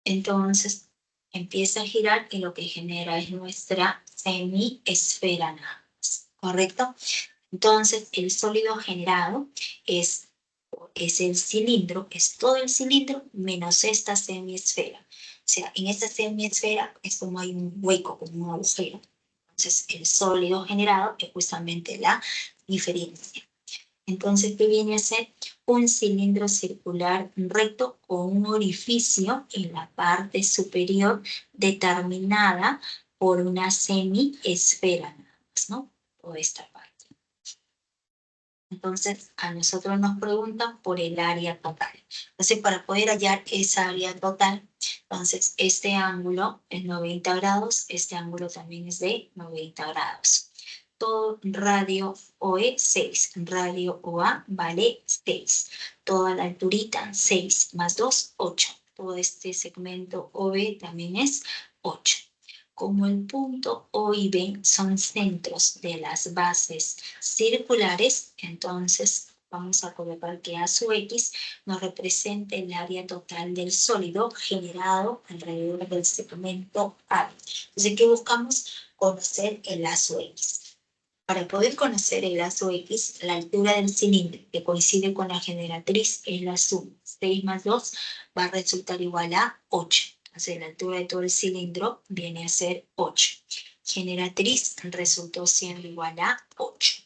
Entonces, empieza a girar y lo que genera es nuestra semiesfera nada más, ¿correcto? Entonces, el sólido generado es el cilindro, es todo el cilindro menos esta semiesfera. O sea, en esta semiesfera es como hay un hueco, como un agujero. Entonces, el sólido generado es justamente la diferencia. Entonces, ¿qué viene a ser? Un cilindro circular recto con un orificio en la parte superior determinada por una semiesfera, nada más, ¿no? O esta parte. Entonces, a nosotros nos preguntan por el área total. Entonces, para poder hallar esa área total, entonces este ángulo es 90 grados, este ángulo también es de 90 grados. Todo radio OE 6, radio OA vale 6. Toda la alturita 6 más 2, 8. Todo este segmento OB también es 8. Como el punto O y B son centros de las bases circulares, entonces vamos a colocar que A sub X nos representa el área total del sólido generado alrededor del segmento A. Entonces, ¿qué buscamos? Conocer el A sub X. Para poder conocer el A sub X, la altura del cilindro, que coincide con la generatriz, es la suma. 6 más 2 va a resultar igual a 8. Entonces, la altura de todo el cilindro viene a ser 8. Generatriz resultó siendo igual a 8.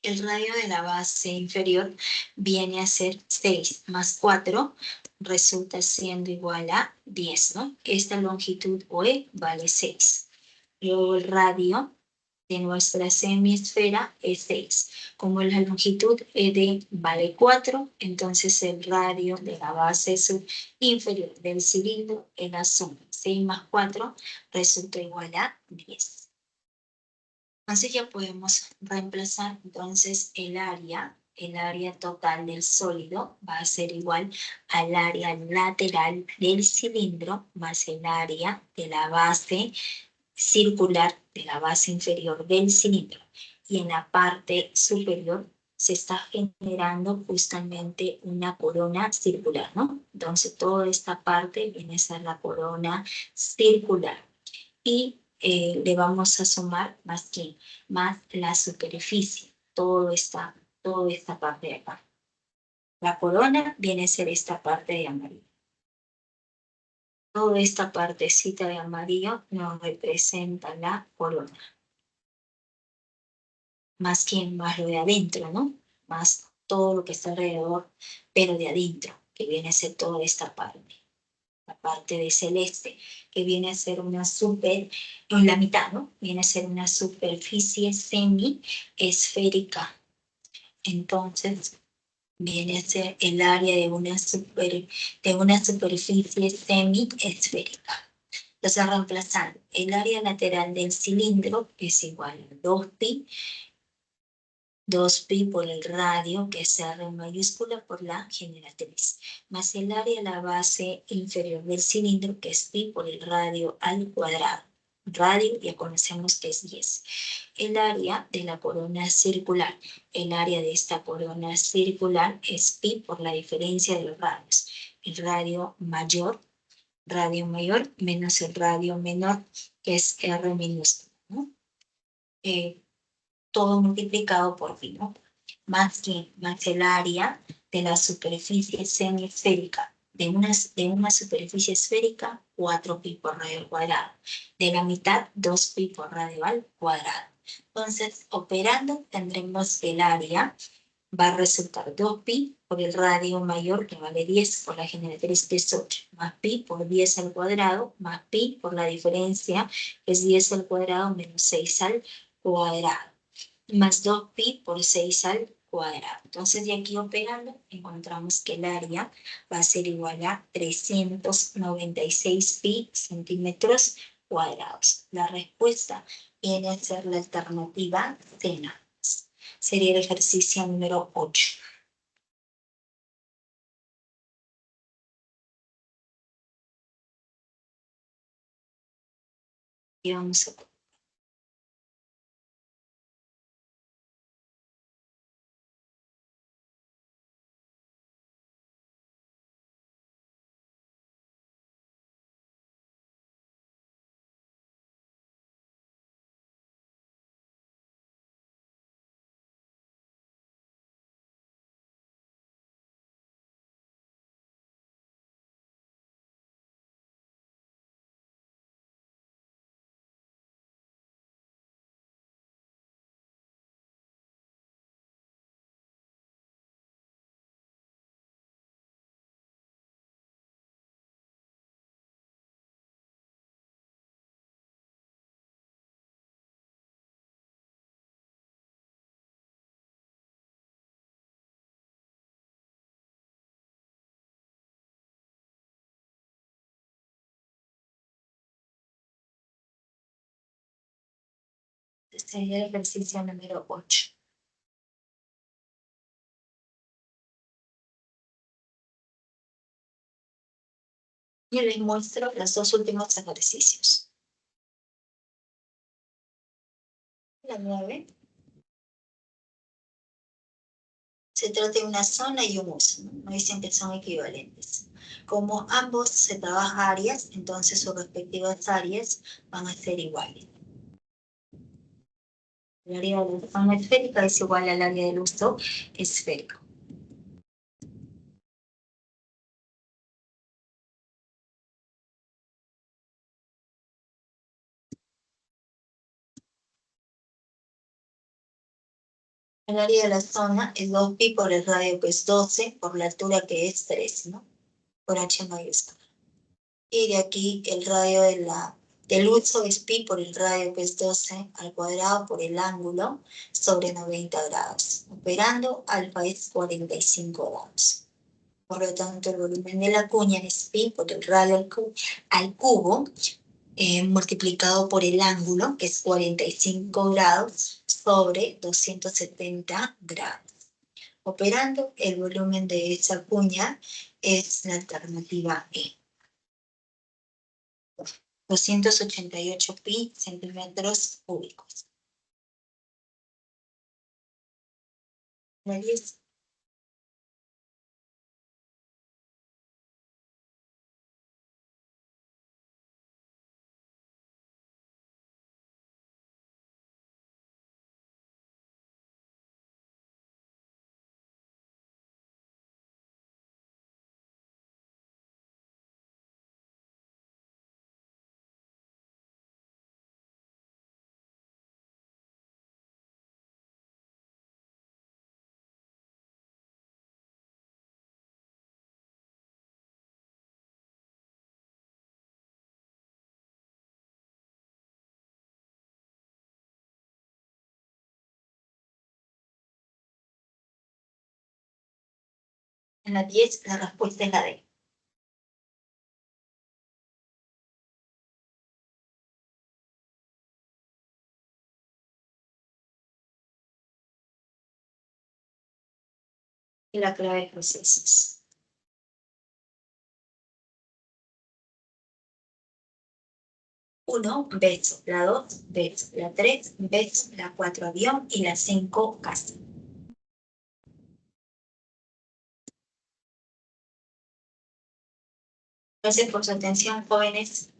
El radio de la base inferior viene a ser 6 más 4, resulta siendo igual a 10, ¿no? Esta longitud OE vale 6. Luego el radio de nuestra semisfera es 6. Como la longitud ED vale 4, entonces el radio de la base inferior del cilindro es la suma. 6 más 4 resulta igual a 10. Entonces ya podemos reemplazar entonces el área total del sólido va a ser igual al área lateral del cilindro más el área de la base circular de la base inferior del cilindro. Y en la parte superior se está generando justamente una corona circular, ¿no? Entonces toda esta parte viene a ser la corona circular. Y le vamos a sumar más que más la superficie, toda esta parte de acá. La corona viene a ser esta parte de amarillo. Toda esta partecita de amarillo nos representa la corona. Más lo de adentro, ¿no? Más todo lo que está alrededor, pero de adentro, que viene a ser toda esta parte. La parte de celeste, que viene a ser una en la mitad, ¿no? Viene a ser una superficie semi-esférica. Entonces, viene a ser el área de una superficie semi-esférica. Entonces, reemplazando el área lateral del cilindro, que es igual a 2pi, 2pi por el radio, que es R mayúscula por la generatriz, más el área de la base inferior del cilindro, que es pi por el radio al cuadrado. Radio ya conocemos que es 10. El área de la corona circular. El área de esta corona circular es pi por la diferencia de los radios. El radio mayor menos el radio menor, que es R minúscula, ¿no? Todo multiplicado por pi, ¿no? Más el área de la superficie semiesférica. De una superficie esférica, 4pi por radio al cuadrado. De la mitad, 2pi por radio al cuadrado. Entonces, operando, tendremos que el área va a resultar 2pi por el radio mayor, que vale 10 por la generatriz, que es 8, más pi por 10 al cuadrado, más pi por la diferencia, que es 10 al cuadrado menos 6 al cuadrado, más 2pi por 6 al cuadrado. Entonces, de aquí operando, encontramos que el área va a ser igual a 396 pi centímetros cuadrados. La respuesta viene a ser la alternativa C. Sería el ejercicio número 8. Y vamos a sería el ejercicio número 8. Y les muestro los dos últimos ejercicios. La 9. Se trata de una zona y un uso, ¿no? No dicen que son equivalentes. Como ambos se trabaja áreas, entonces sus respectivas áreas van a ser iguales. El área de la zona esférica es igual al área del uso esférico. El área de la zona es 2pi por el radio, que es 12, por la altura, que es 13, ¿no? Por H mayúscula. Y de aquí el radio del uso es pi por el radio, que es 12 al cuadrado, por el ángulo, sobre 90 grados. Operando, alfa es 45 grados. Por lo tanto, el volumen de la cuña es pi por el radio al cubo, multiplicado por el ángulo, que es 45 grados, sobre 270 grados. Operando, el volumen de esa cuña es la alternativa E. 288 pi centímetros cúbicos. La 10. En la 10 la respuesta es la D. Y la clave de procesos. Uno, beso. La 2, beso. La 3, beso. La 4, avión. Y la 5, casa. Gracias por su atención, jóvenes.